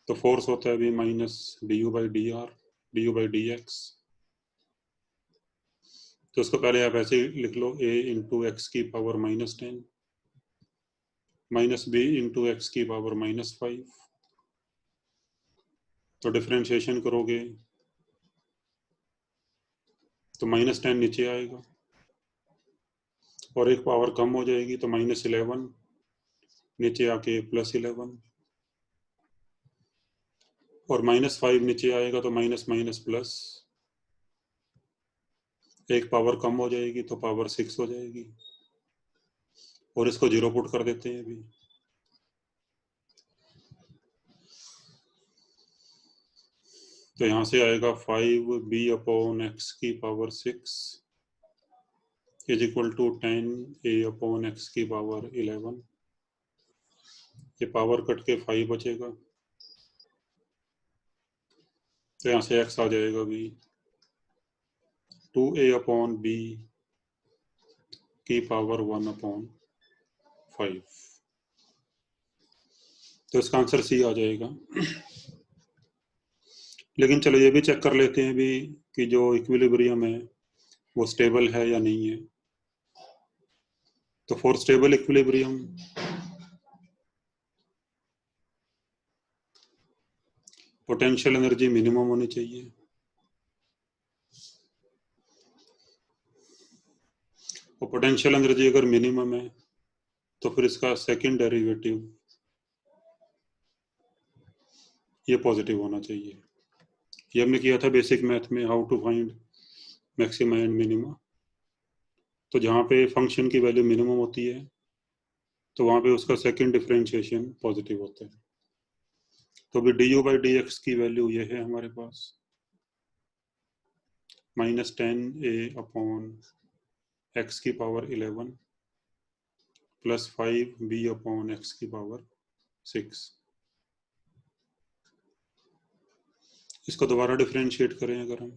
Speaker 1: तो फोर्स होता है भी minus D you by D r d you by d x. तो उसको पहले आप ऐसे लिख लो, a इंटू एक्स की power -10 minus b into x की पावर -5. तो डिफरेंशिएशन करोगे तो -10 नीचे आएगा और एक पावर कम हो जाएगी तो -11 नीचे आके +11 और -5 नीचे आएगा तो माइनस माइनस प्लस, एक पावर कम हो जाएगी तो पावर 6 हो जाएगी और इसको 0 पुट कर देते हैं अभी. तो यहाँ से आएगा 5b अपॉन एक्स की power 6 is equal to 10a upon x की पावर 11. ये पावर कट के 5 बचेगा तो यहाँ से x आ जाएगा भी 2a अपॉन b की पावर 1 अपॉन 5. तो इसका आंसर सी आ जाएगा. लेकिन चलो ये भी चेक कर लेते हैं भी कि जो इक्विलिब्रियम है वो स्टेबल है या नहीं है. तो for stable equilibrium potential energy minimum होनी चाहिए और पोटेंशियल एनर्जी अगर मिनिमम है तो फिर इसका सेकंड डेरिवेटिव ये पॉजिटिव होना चाहिए। ये हमने किया था बेसिक मैथ में, how to find maxima and minima. तो जहाँ पे फंक्शन की वैल्यू मिनिमम होती है तो वहाँ पे उसका सेकंड डिफरेंशिएशन पॉजिटिव होता है। तो अभी du/dx की वैल्यू ये है हमारे पास -10a/x की पावर 11 प्लस 5b/x की पावर 6। इसको दोबारा डिफरेंशिएट करें अगर हम,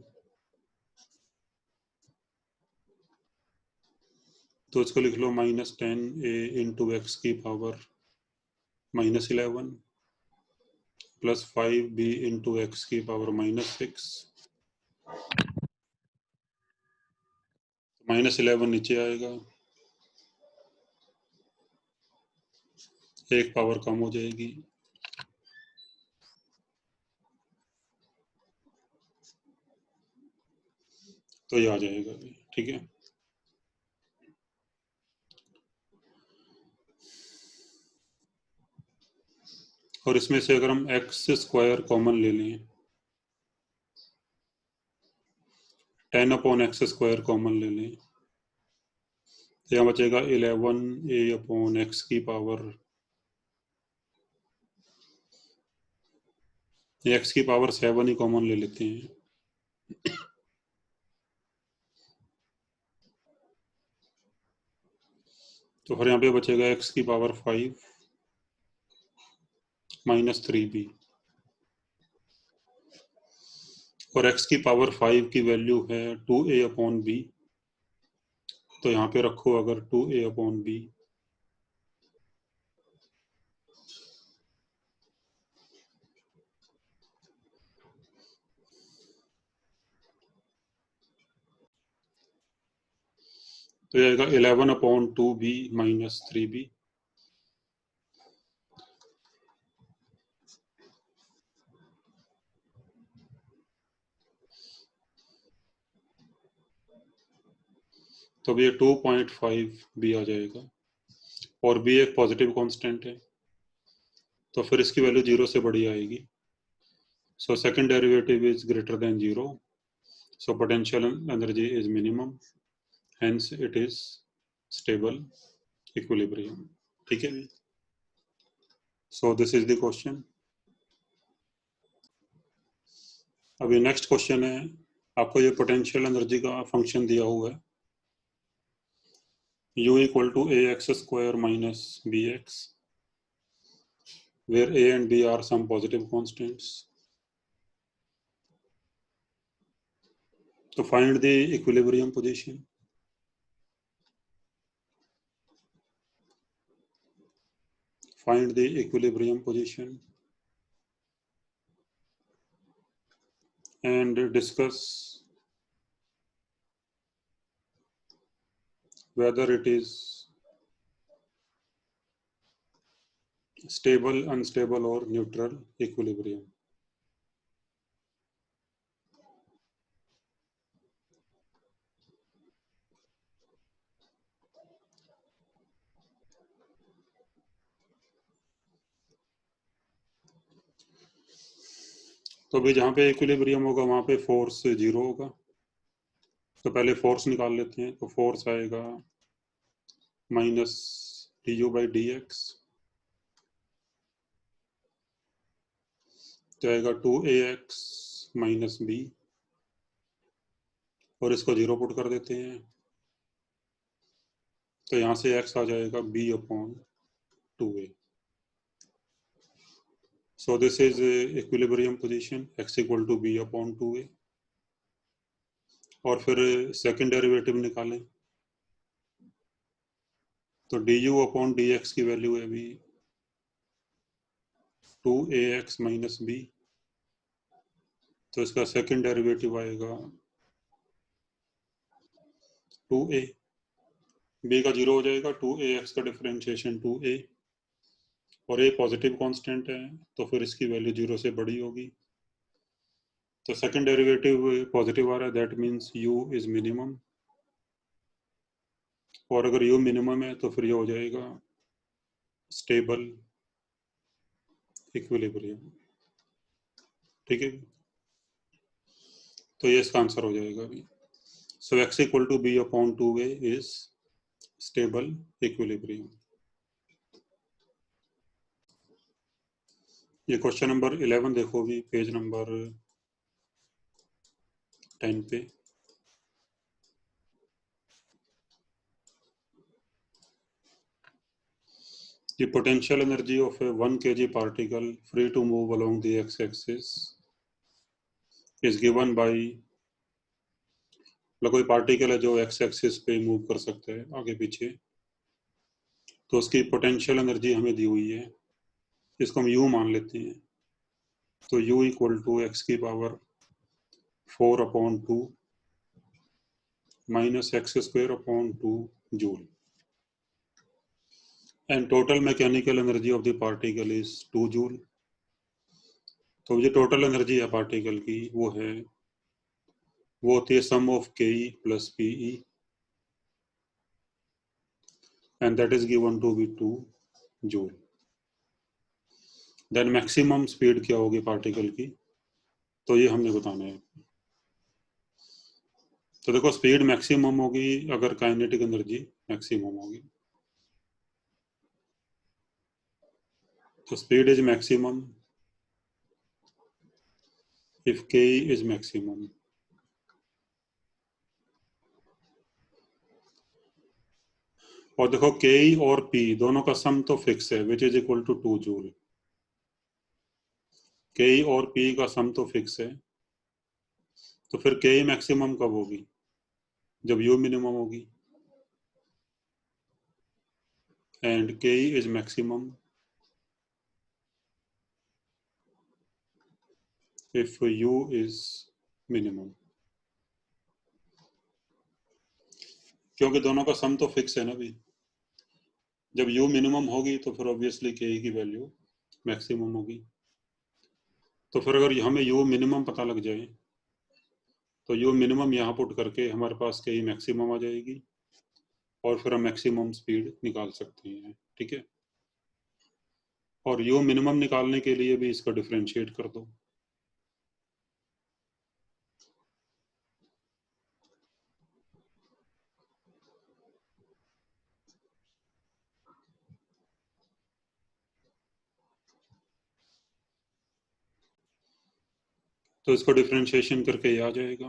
Speaker 1: तो इसको लिख लो -10a/x की पावर -11 प्लस 5b/x की पावर -6। -11 नीचे आएगा, एक पावर कम हो जाएगी, तो ये आ जाएगा। ठीक है, और इसमें से अगर हम x² कॉमन ले लें, 10/x² कॉमन ले लें, तो यहाँ बचेगा 11a/x की पावर, x की पावर 7 ही कॉमन ले लेते हैं, तो फिर यहाँ पे बचेगा x की पावर 5 -3b, और x की पावर 5 की वैल्यू है 2a/b, तो यहाँ पे रखो अगर 2a/b, तो ये आएगा 11/2b -3b। तो अब ये 2.5b आ जाएगा, और b एक पॉजिटिव कांस्टेंट है, तो फिर इसकी वैल्यू 0 से बड़ी आएगी। So second derivative is greater than 0, so potential energy is minimum, hence it is stable equilibrium. ठीक है, so this is the question. अभी नेक्स्ट क्वेश्चन है, आपको ये पोटेंशियल एनर्जी का फंक्शन दिया हुआ है, u = ax² - bx, where a and b are some positive constants. तो find the equilibrium position. Find the equilibrium position and discuss whether it is stable, unstable or neutral equilibrium. तो अभी जहाँ पे equilibrium होगा वहाँ पे फोर्स 0 होगा, तो पहले फोर्स निकाल लेते हैं। तो फोर्स आएगा -du/dx, तो आएगा 2ax - b, और इसको 0 पुट कर देते हैं, तो यहाँ से x आ जाएगा b/2a। So this is equilibrium position, x = b/2a। और फिर सेकंड डेरिवेटिव निकालें, तो du/dx की वैल्यू है अभी 2ax - b, तो इसका सेकंड डेरिवेटिव आएगा 2a, b का 0 हो जाएगा, 2ax का डिफरेंशिएशन 2a, और a पॉजिटिव कांस्टेंट है, तो फिर इसकी वैल्यू 0 से बड़ी होगी, तो सेकंड डेरिवेटिव पॉजिटिव आ रहा है, that means u is minimum, और अगर यू मिनिमम है तो फिर ये हो जाएगा स्टेबल इक्विलिब्रियम। ठीक है, तो ये इसका आंसर हो जाएगा अभी। सो x equal to b upon 2a is stable equilibrium. ये क्वेश्चन नंबर 11 देखो भी, पेज नंबर 10 पे। The potential energy of a 1 kg particle free to move along the x-axis is given by, मतलब कोई पार्टिकल है जो एक्स एक्सिस पे move कर सकता है आगे पीछे, तो उसकी पोटेंशियल एनर्जी हमें दी हुई है, इसको हम यू मान लेते हैं। तो यू इक्वल टू एक्स की power 4/2 minus x square upon 2 joule, and total mechanical energy of the particle is 2 joule. तो जो टोटल एनर्जी है पार्टिकल की वो होती है sum of k e plus p e, and that is given to be 2 joule. Then maximum speed क्या होगी particle की, तो ये हमने बताना है। तो देखो स्पीड मैक्सिमम होगी अगर काइनेटिक एनर्जी मैक्सिमम होगी, तो स्पीड इज मैक्सिमम इफ के इज मैक्सिमम। और देखो के और पी दोनों का सम तो फिक्स है which is equal to 2 joule. K और पी का सम तो फिक्स है, तो फिर के मैक्सिमम कब होगी, जब यू मिनिमम होगी, एंड के is maximum if you is minimum. क्योंकि दोनों का सम तो फिक्स है ना भी, जब यू मिनिमम होगी तो फिर ऑब्वियसली के की वैल्यू मैक्सिमम होगी। तो फिर अगर हमें यू मिनिमम पता लग जाए तो यू मिनिमम यहाँ पुट करके हमारे पास के मैक्सिमम आ जाएगी, और फिर हम मैक्सिमम स्पीड निकाल सकते हैं। ठीक है, और यू मिनिमम निकालने के लिए भी इसका डिफरेंशिएट कर दो। तो इसको डिफरेंशिएशन करके ये आ जाएगा,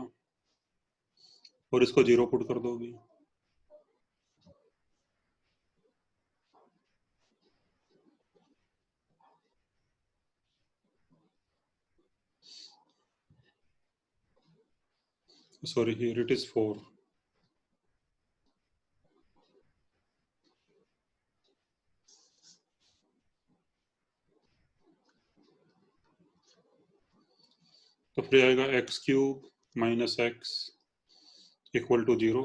Speaker 1: और इसको 0 पुट कर दो भी। Sorry, here it is 4। तो फिर आएगा x cube minus x equal to 0।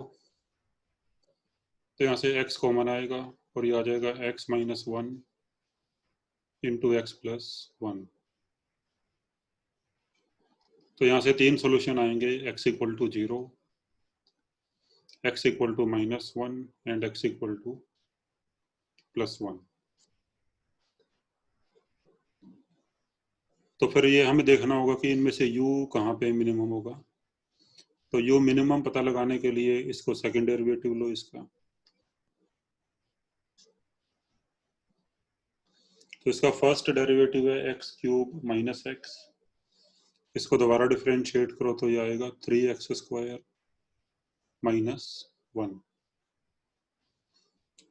Speaker 1: तो यहाँ से x कॉमन आएगा और ये आ जाएगा x minus 1 into x plus 1। तो यहाँ से 3 सोल्यूशन आएंगे, x equal to 0, x equal to minus 1 and x equal to plus 1। तो फिर ये हमें देखना होगा कि इनमें से u कहाँ पे मिनिमम होगा। तो u मिनिमम पता लगाने के लिए इसको सेकंड डेरिवेटिव लो इसका। तो इसका फर्स्ट डेरिवेटिव है एक्स क्यूब माइनस एक्स, इसको दोबारा डिफरेंशिएट करो तो ये आएगा 3x स्क्वायर माइनस 1।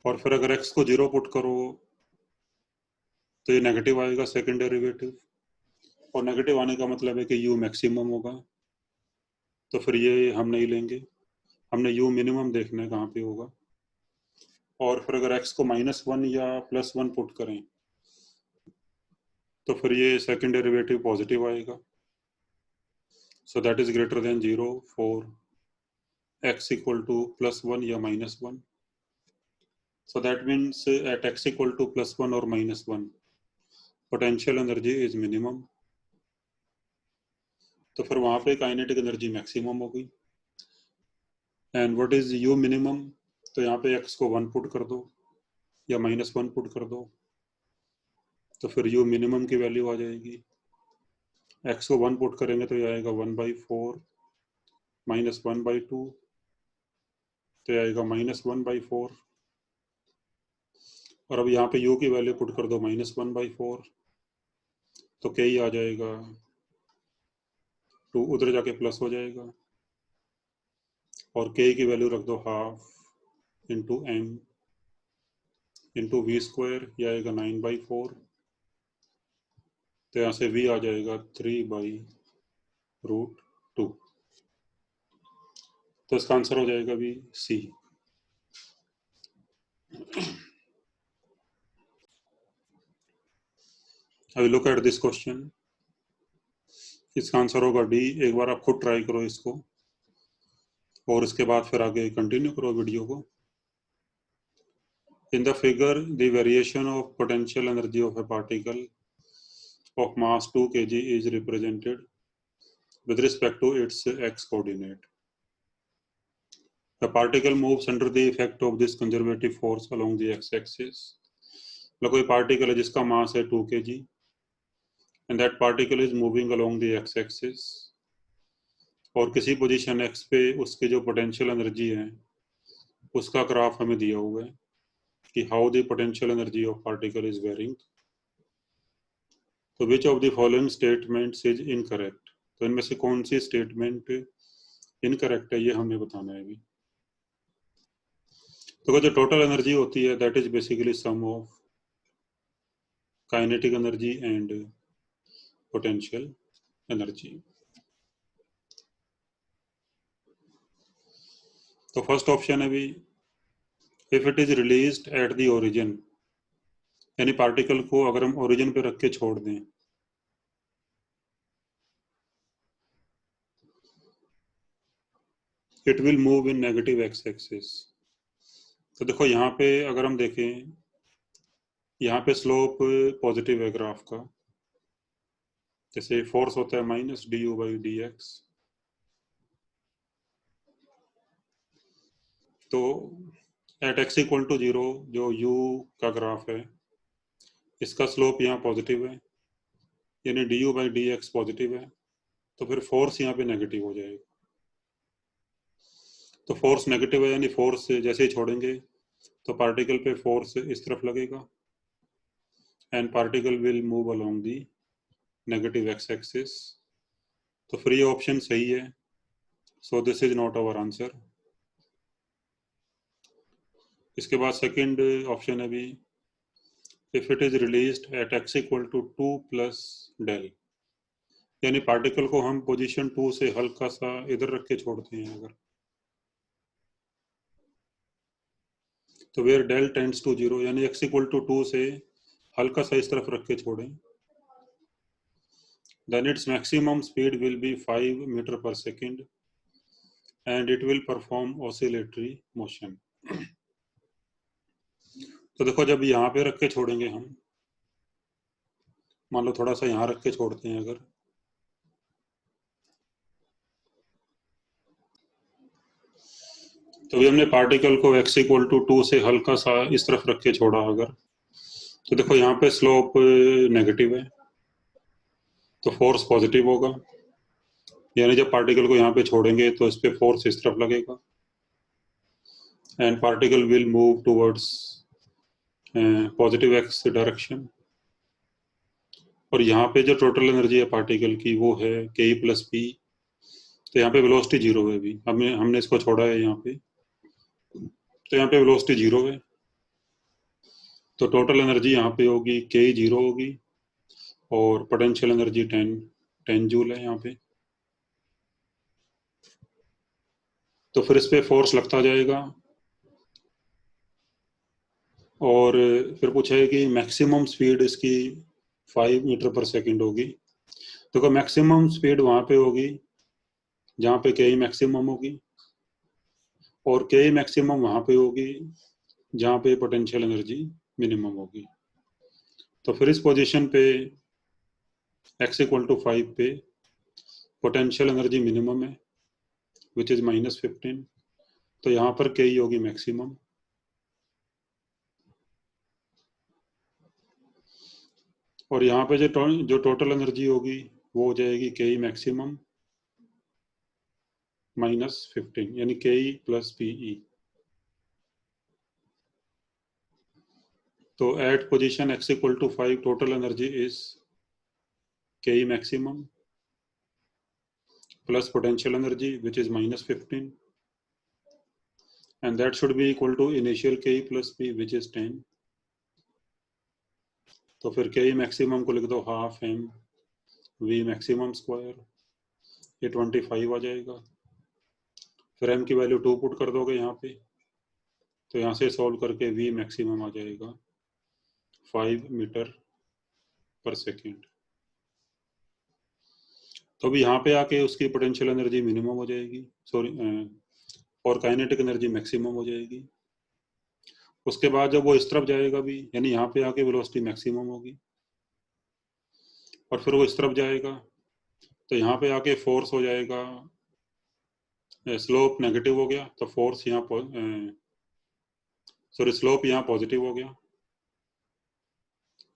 Speaker 1: और फिर अगर x को 0 पुट करो तो ये नेगेटिव आएगा सेकंड डेरिवेटिव, और नेगेटिव आने का मतलब है कि u मैक्सिमम होगा, तो फिर ये हम नहीं लेंगे, हमने u मिनिमम देखना है कहाँ पे होगा। और फिर अगर x को -1 या +1 पुट करें तो फिर ये सेकंड डेरिवेटिव पॉजिटिव आएगा। So that is greater than 0 for x equal to +1 या -1। So that means at x equal to +1 और -1 पोटेंशियल एनर्जी इज मिनिमम, तो फिर वहां पे काइनेटिक एनर्जी मैक्सिमम होगी। And what is you minimum, तो यहाँ पे x को 1 पुट कर दो या -1 पुट कर दो, तो फिर u मिनिमम की वैल्यू आ जाएगी। x को 1 पुट करेंगे तो ये आएगा 1/4 -1/2, तो ये आएगा -1/4। और अब यहाँ पे u की वैल्यू पुट कर दो -1/4, तो k ही आ जाएगा 2, उधर जाके प्लस हो जाएगा, और k की वैल्यू रख दो 1/2 इंटू m इंटू v², यह आएगा 9/4, तो यहाँ से v आ जाएगा 3/√2। तो इसका आंसर हो जाएगा भी C। I look at this question, इसका आंसर होगा D। एक बार आप खुद ट्राई करो इसको और इसके बाद फिर आगे कंटिन्यू करो वीडियो को। In the figure, the variation of potential energy of a particle of mass 2 kg is represented with respect to its x coordinate. The particle moves under the effect of this conservative force along the x-axis. मतलब कोई particle है जिसका मास है 2 kg and that particle is moving along the x-axis, और किसी position x पे उसके जो पोटेंशियल एनर्जी है उसका ग्राफ हमें दिया हुआ है कि how the potential energy of particle is varying. तो which of the following statements is incorrect, तो इनमें से कौन सी स्टेटमेंट इनकरेक्ट है ये हमें बताना है अभी। तो जो टोटल एनर्जी होती है that is basically sum of kinetic energy and potential energy. तो फर्स्ट ऑप्शन है भी, if it is released at the origin, यानी पार्टिकल को अगर हम ओरिजिन पे रख के छोड़ दें it will move in negative x axis. तो देखो यहाँ पे अगर हम देखें, यहाँ पे स्लोप पॉजिटिव है ग्राफ का, जैसे फोर्स होता है -du/dx, तो एट x इक्वल टू 0 जो u का ग्राफ है इसका स्लोप यहाँ पॉजिटिव है, यानी du/dx पॉजिटिव है, तो फिर फोर्स यहाँ पे नेगेटिव हो जाएगा। तो फोर्स नेगेटिव है यानी फोर्स जैसे ही छोड़ेंगे तो पार्टिकल पे फोर्स इस तरफ लगेगा and particle will move along the negative x axis. तो फिर ये ऑप्शन सही है, so this is not our answer. इसके बाद सेकंड ऑप्शन है भी, if it is released at x equal to 2 plus del, यानी पार्टिकल को हम पोजीशन 2 से हल्का सा इधर रख के छोड़ते हैं अगर, तो वेयर डेल टेंड्स टू 0, यानी x इक्वल टू 2 से हल्का सा इस तरफ रख के छोड़ें, then its maximum speed will be 5 meter per second and it will perform oscillatory motion। तो देखो जब यहाँ पे रख के छोड़ेंगे हम, मान लो थोड़ा सा यहाँ रख के छोड़ते हैं अगर, तो भी हमने पार्टिकल को x इक्वल टू 2 से हल्का सा इस तरफ रख के छोड़ा अगर, तो देखो यहाँ पे स्लोप नेगेटिव है तो फोर्स पॉजिटिव होगा, यानी जब पार्टिकल को यहाँ पे छोड़ेंगे तो इस पे फोर्स इस तरफ लगेगा and particle will move towards positive x direction. और यहाँ पे जो टोटल एनर्जी है पार्टिकल की वो है के प्लस पी, तो यहाँ पे वेलोसिटी 0 है अभी, हमने इसको छोड़ा है यहाँ पे, तो यहाँ पे वेलोसिटी 0 है, तो टोटल एनर्जी यहाँ पे होगी के 0 होगी और पोटेंशियल एनर्जी 10 जूल है यहाँ पे। तो फिर इस पे फोर्स लगता जाएगा और फिर पूछा है कि मैक्सिमम स्पीड इसकी 5 मीटर पर सेकंड होगी। तो मैक्सिमम स्पीड वहां पे होगी जहाँ पे के मैक्सिमम होगी और के मैक्सिमम वहां पे होगी जहाँ पे पोटेंशियल एनर्जी मिनिमम होगी। तो फिर इस पोजीशन पे x इक्वल टू 5 पे पोटेंशियल एनर्जी मिनिमम है विच इज -15 तो यहाँ पर के होगी मैक्सिमम, और यहाँ पे जो टोटल एनर्जी होगी वो हो जाएगी के मैक्सिमम -15, यानी के प्लस पीई। तो at position x equal to 5 total energy is K maximum plus potential energy which is -15, and that should be equal to initial Ke plus P which is 10. तो फिर Ke maximum को लिख दो half m V maximum square, ये 25 आ जाएगा। फिर m की value 2 put कर दोगे यहाँ पे, तो यहाँ से सॉल्व करके V maximum आ जाएगा 5 मीटर पर सेकेंड। तो अभी यहाँ पे आके उसकी पोटेंशियल एनर्जी मिनिमम हो जाएगी, सॉरी, और काइनेटिक एनर्जी मैक्सिमम हो जाएगी। उसके बाद जब वो इस तरफ जाएगा भी, यानी यहाँ पे आके वेलोसिटी मैक्सिमम होगी, और फिर वो इस तरफ जाएगा तो यहाँ पे आके फोर्स हो जाएगा, स्लोप नेगेटिव हो गया तो फोर्स यहाँ सॉरी स्लोप यहाँ पॉजिटिव हो गया,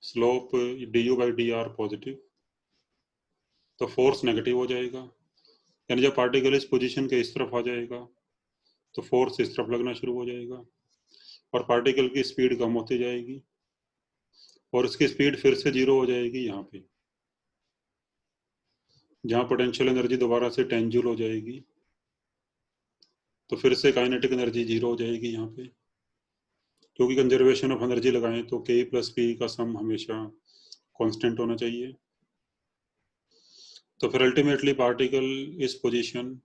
Speaker 1: स्लोप du/dr पॉजिटिव, तो फोर्स नेगेटिव हो जाएगा। यानी जब पार्टिकल इस पोजीशन के इस तरफ आ जाएगा तो फोर्स इस तरफ लगना शुरू हो जाएगा, और पार्टिकल की स्पीड कम होती जाएगी, और इसकी स्पीड फिर से 0 हो जाएगी यहाँ पे, जहाँ पोटेंशियल एनर्जी दोबारा से 10 जूल हो जाएगी। तो फिर से काइनेटिक एनर्जी 0 हो जाएगी यहाँ पे, क्योंकि कंजर्वेशन ऑफ एनर्जी लगाएं तो K प्लस P का सम हमेशा कांस्टेंट होना चाहिए। तो फिर अल्टीमेटली पार्टिकल इस पोजीशन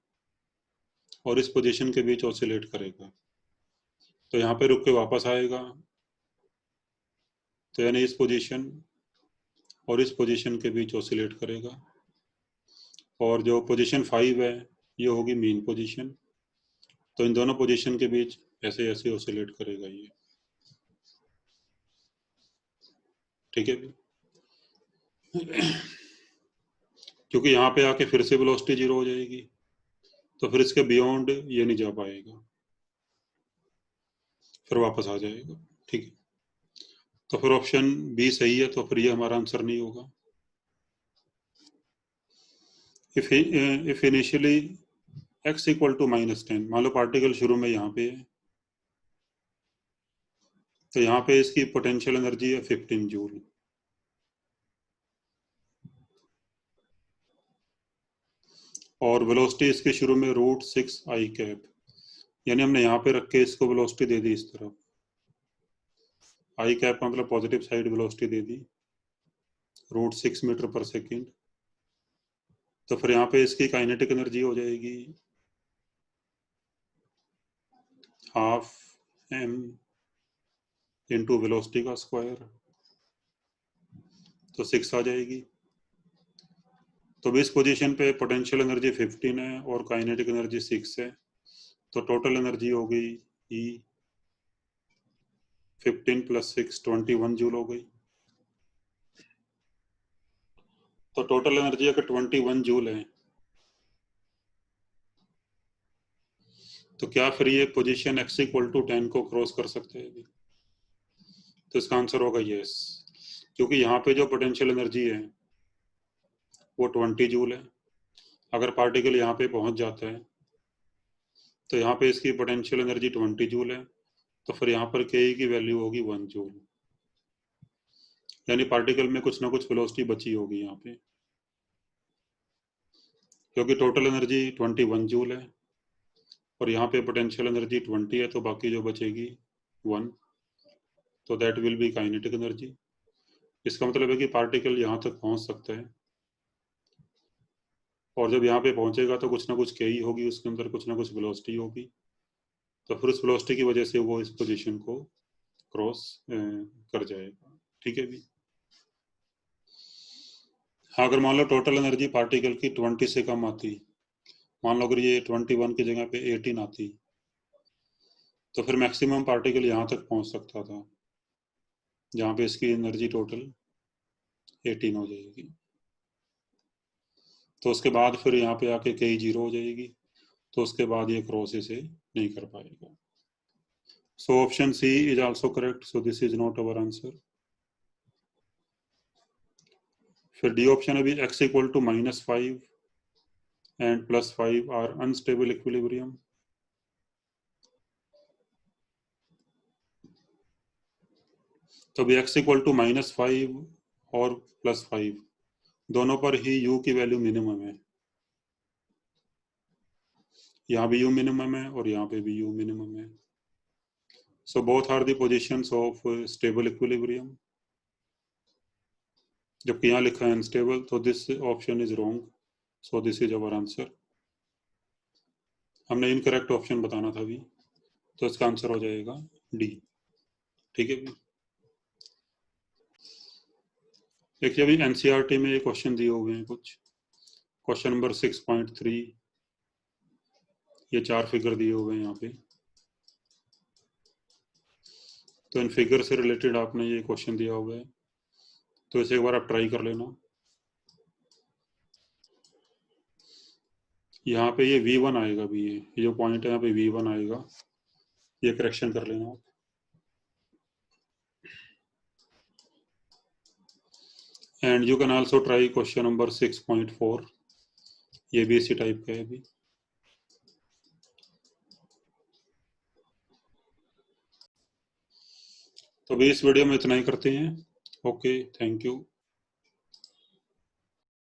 Speaker 1: और इस पोजीशन के बीच ऑसिलेट करेगा, तो यहाँ पे रुक के वापस आएगा, तो यानी इस पोजीशन और इस पोजीशन के बीच ऑसिलेट करेगा, और जो पोजीशन 5 है ये होगी मीन पोजीशन, तो इन दोनों पोजीशन के बीच ऐसे ऐसे ऑसिलेट करेगा ये, ठीक है भी। क्योंकि यहाँ पे आके फिर से वेलोसिटी 0 हो जाएगी, तो फिर इसके बियॉन्ड ये नहीं जा पाएगा, फिर वापस आ जाएगा, ठीक है। तो फिर ऑप्शन बी सही है, तो फिर ये हमारा आंसर नहीं होगा। If initially x equal to -10, मान लो पार्टिकल शुरू में यहाँ पे है, तो यहाँ पे इसकी पोटेंशियल एनर्जी है 15 जूल, और वेलोसिटी इसके शुरू में √6 i कैप, यानी हमने यहाँ पे रख के इसको वेलोसिटी दे दी इस तरफ, i कैप मतलब पॉजिटिव साइड वेलोसिटी दे दी √6 मीटर पर सेकेंड। तो फिर यहाँ पे इसकी काइनेटिक एनर्जी हो जाएगी हाफ m इंटू वेलोसिटी का स्क्वायर, तो 6 आ जाएगी। तो इस पोजीशन पे पोटेंशियल एनर्जी 15 है और काइनेटिक एनर्जी 6 है, तो टोटल एनर्जी हो गई E 15 + 6 21 जूल हो गई। तो टोटल एनर्जी अगर 21 जूल है, तो क्या फिर ये पोजीशन x इक्वल टू 10 को क्रॉस कर सकते हैं अभी? तो इसका आंसर होगा यस, क्योंकि यहाँ पे जो पोटेंशियल एनर्जी है वो 20 जूल है। अगर पार्टिकल यहाँ पे पहुंच जाता है तो यहाँ पे इसकी पोटेंशियल एनर्जी 20 जूल है, तो फिर यहाँ पर के की वैल्यू होगी 1 जूल, यानी पार्टिकल में कुछ ना कुछ वेलोसिटी बची होगी यहाँ पे, क्योंकि टोटल एनर्जी 21 जूल है और यहाँ पे पोटेंशियल एनर्जी 20 है, तो बाकी जो बचेगी 1, तो that will be kinetic energy. इसका मतलब है कि पार्टिकल यहाँ तक पहुँच सकता है, और जब यहाँ पे पहुंचेगा तो कुछ ना कुछ के होगी, उसके अंदर कुछ ना कुछ वेलोसिटी होगी, तो फिर उस वेलोसिटी की वजह से वो इस पोजीशन को क्रॉस कर जाएगा, ठीक है भी। हाँ, अगर मान लो टोटल एनर्जी पार्टिकल की 20 से कम आती, मान लो अगर ये 21 की जगह पे 18 आती, तो फिर मैक्सिमम पार्टिकल यहाँ तक पहुंच सकता था, जहाँ पे इसकी एनर्जी टोटल 18 हो जाएगी। तो उसके बाद फिर यहाँ पे आके के 0 हो जाएगी, तो उसके बाद ये क्रॉस इसे नहीं कर पाएगा। So option C is also correct, so this is not our answer. फिर डी ऑप्शन है भी x equal to -5 and +5 are unstable equilibrium. तो भी x इक्वल टू -5 और +5 दोनों पर ही u की वैल्यू मिनिमम है। यहाँ भी u मिनिमम है और यहाँ पे भी u मिनिमम है। So both are the positions of stable equilibrium. जबकि यहाँ लिखा है अनस्टेबल, तो this option is wrong, so this is our answer. हमने इनकरेक्ट ऑप्शन बताना था अभी, तो इसका आंसर हो जाएगा डी। ठीक है भी। देखिए अभी एनसीईआरटी में ये क्वेश्चन दिए हुए हैं कुछ। क्वेश्चन नंबर 6.3, ये 4 फिगर दिए हुए हैं यहाँ पे। तो इन फिगर से रिलेटेड आपने ये क्वेश्चन दिया हुआ है, तो इसे एक बार आप ट्राई कर लेना। यहाँ पे ये V1 आएगा भी, ये जो पॉइंट है यहाँ पे V1 आएगा, ये करेक्शन कर लेना आप। And you can also try question number 6.4, ये भी इसी टाइप का है अभी। तो अभी इस वीडियो में इतना ही करते हैं। Okay, thank you.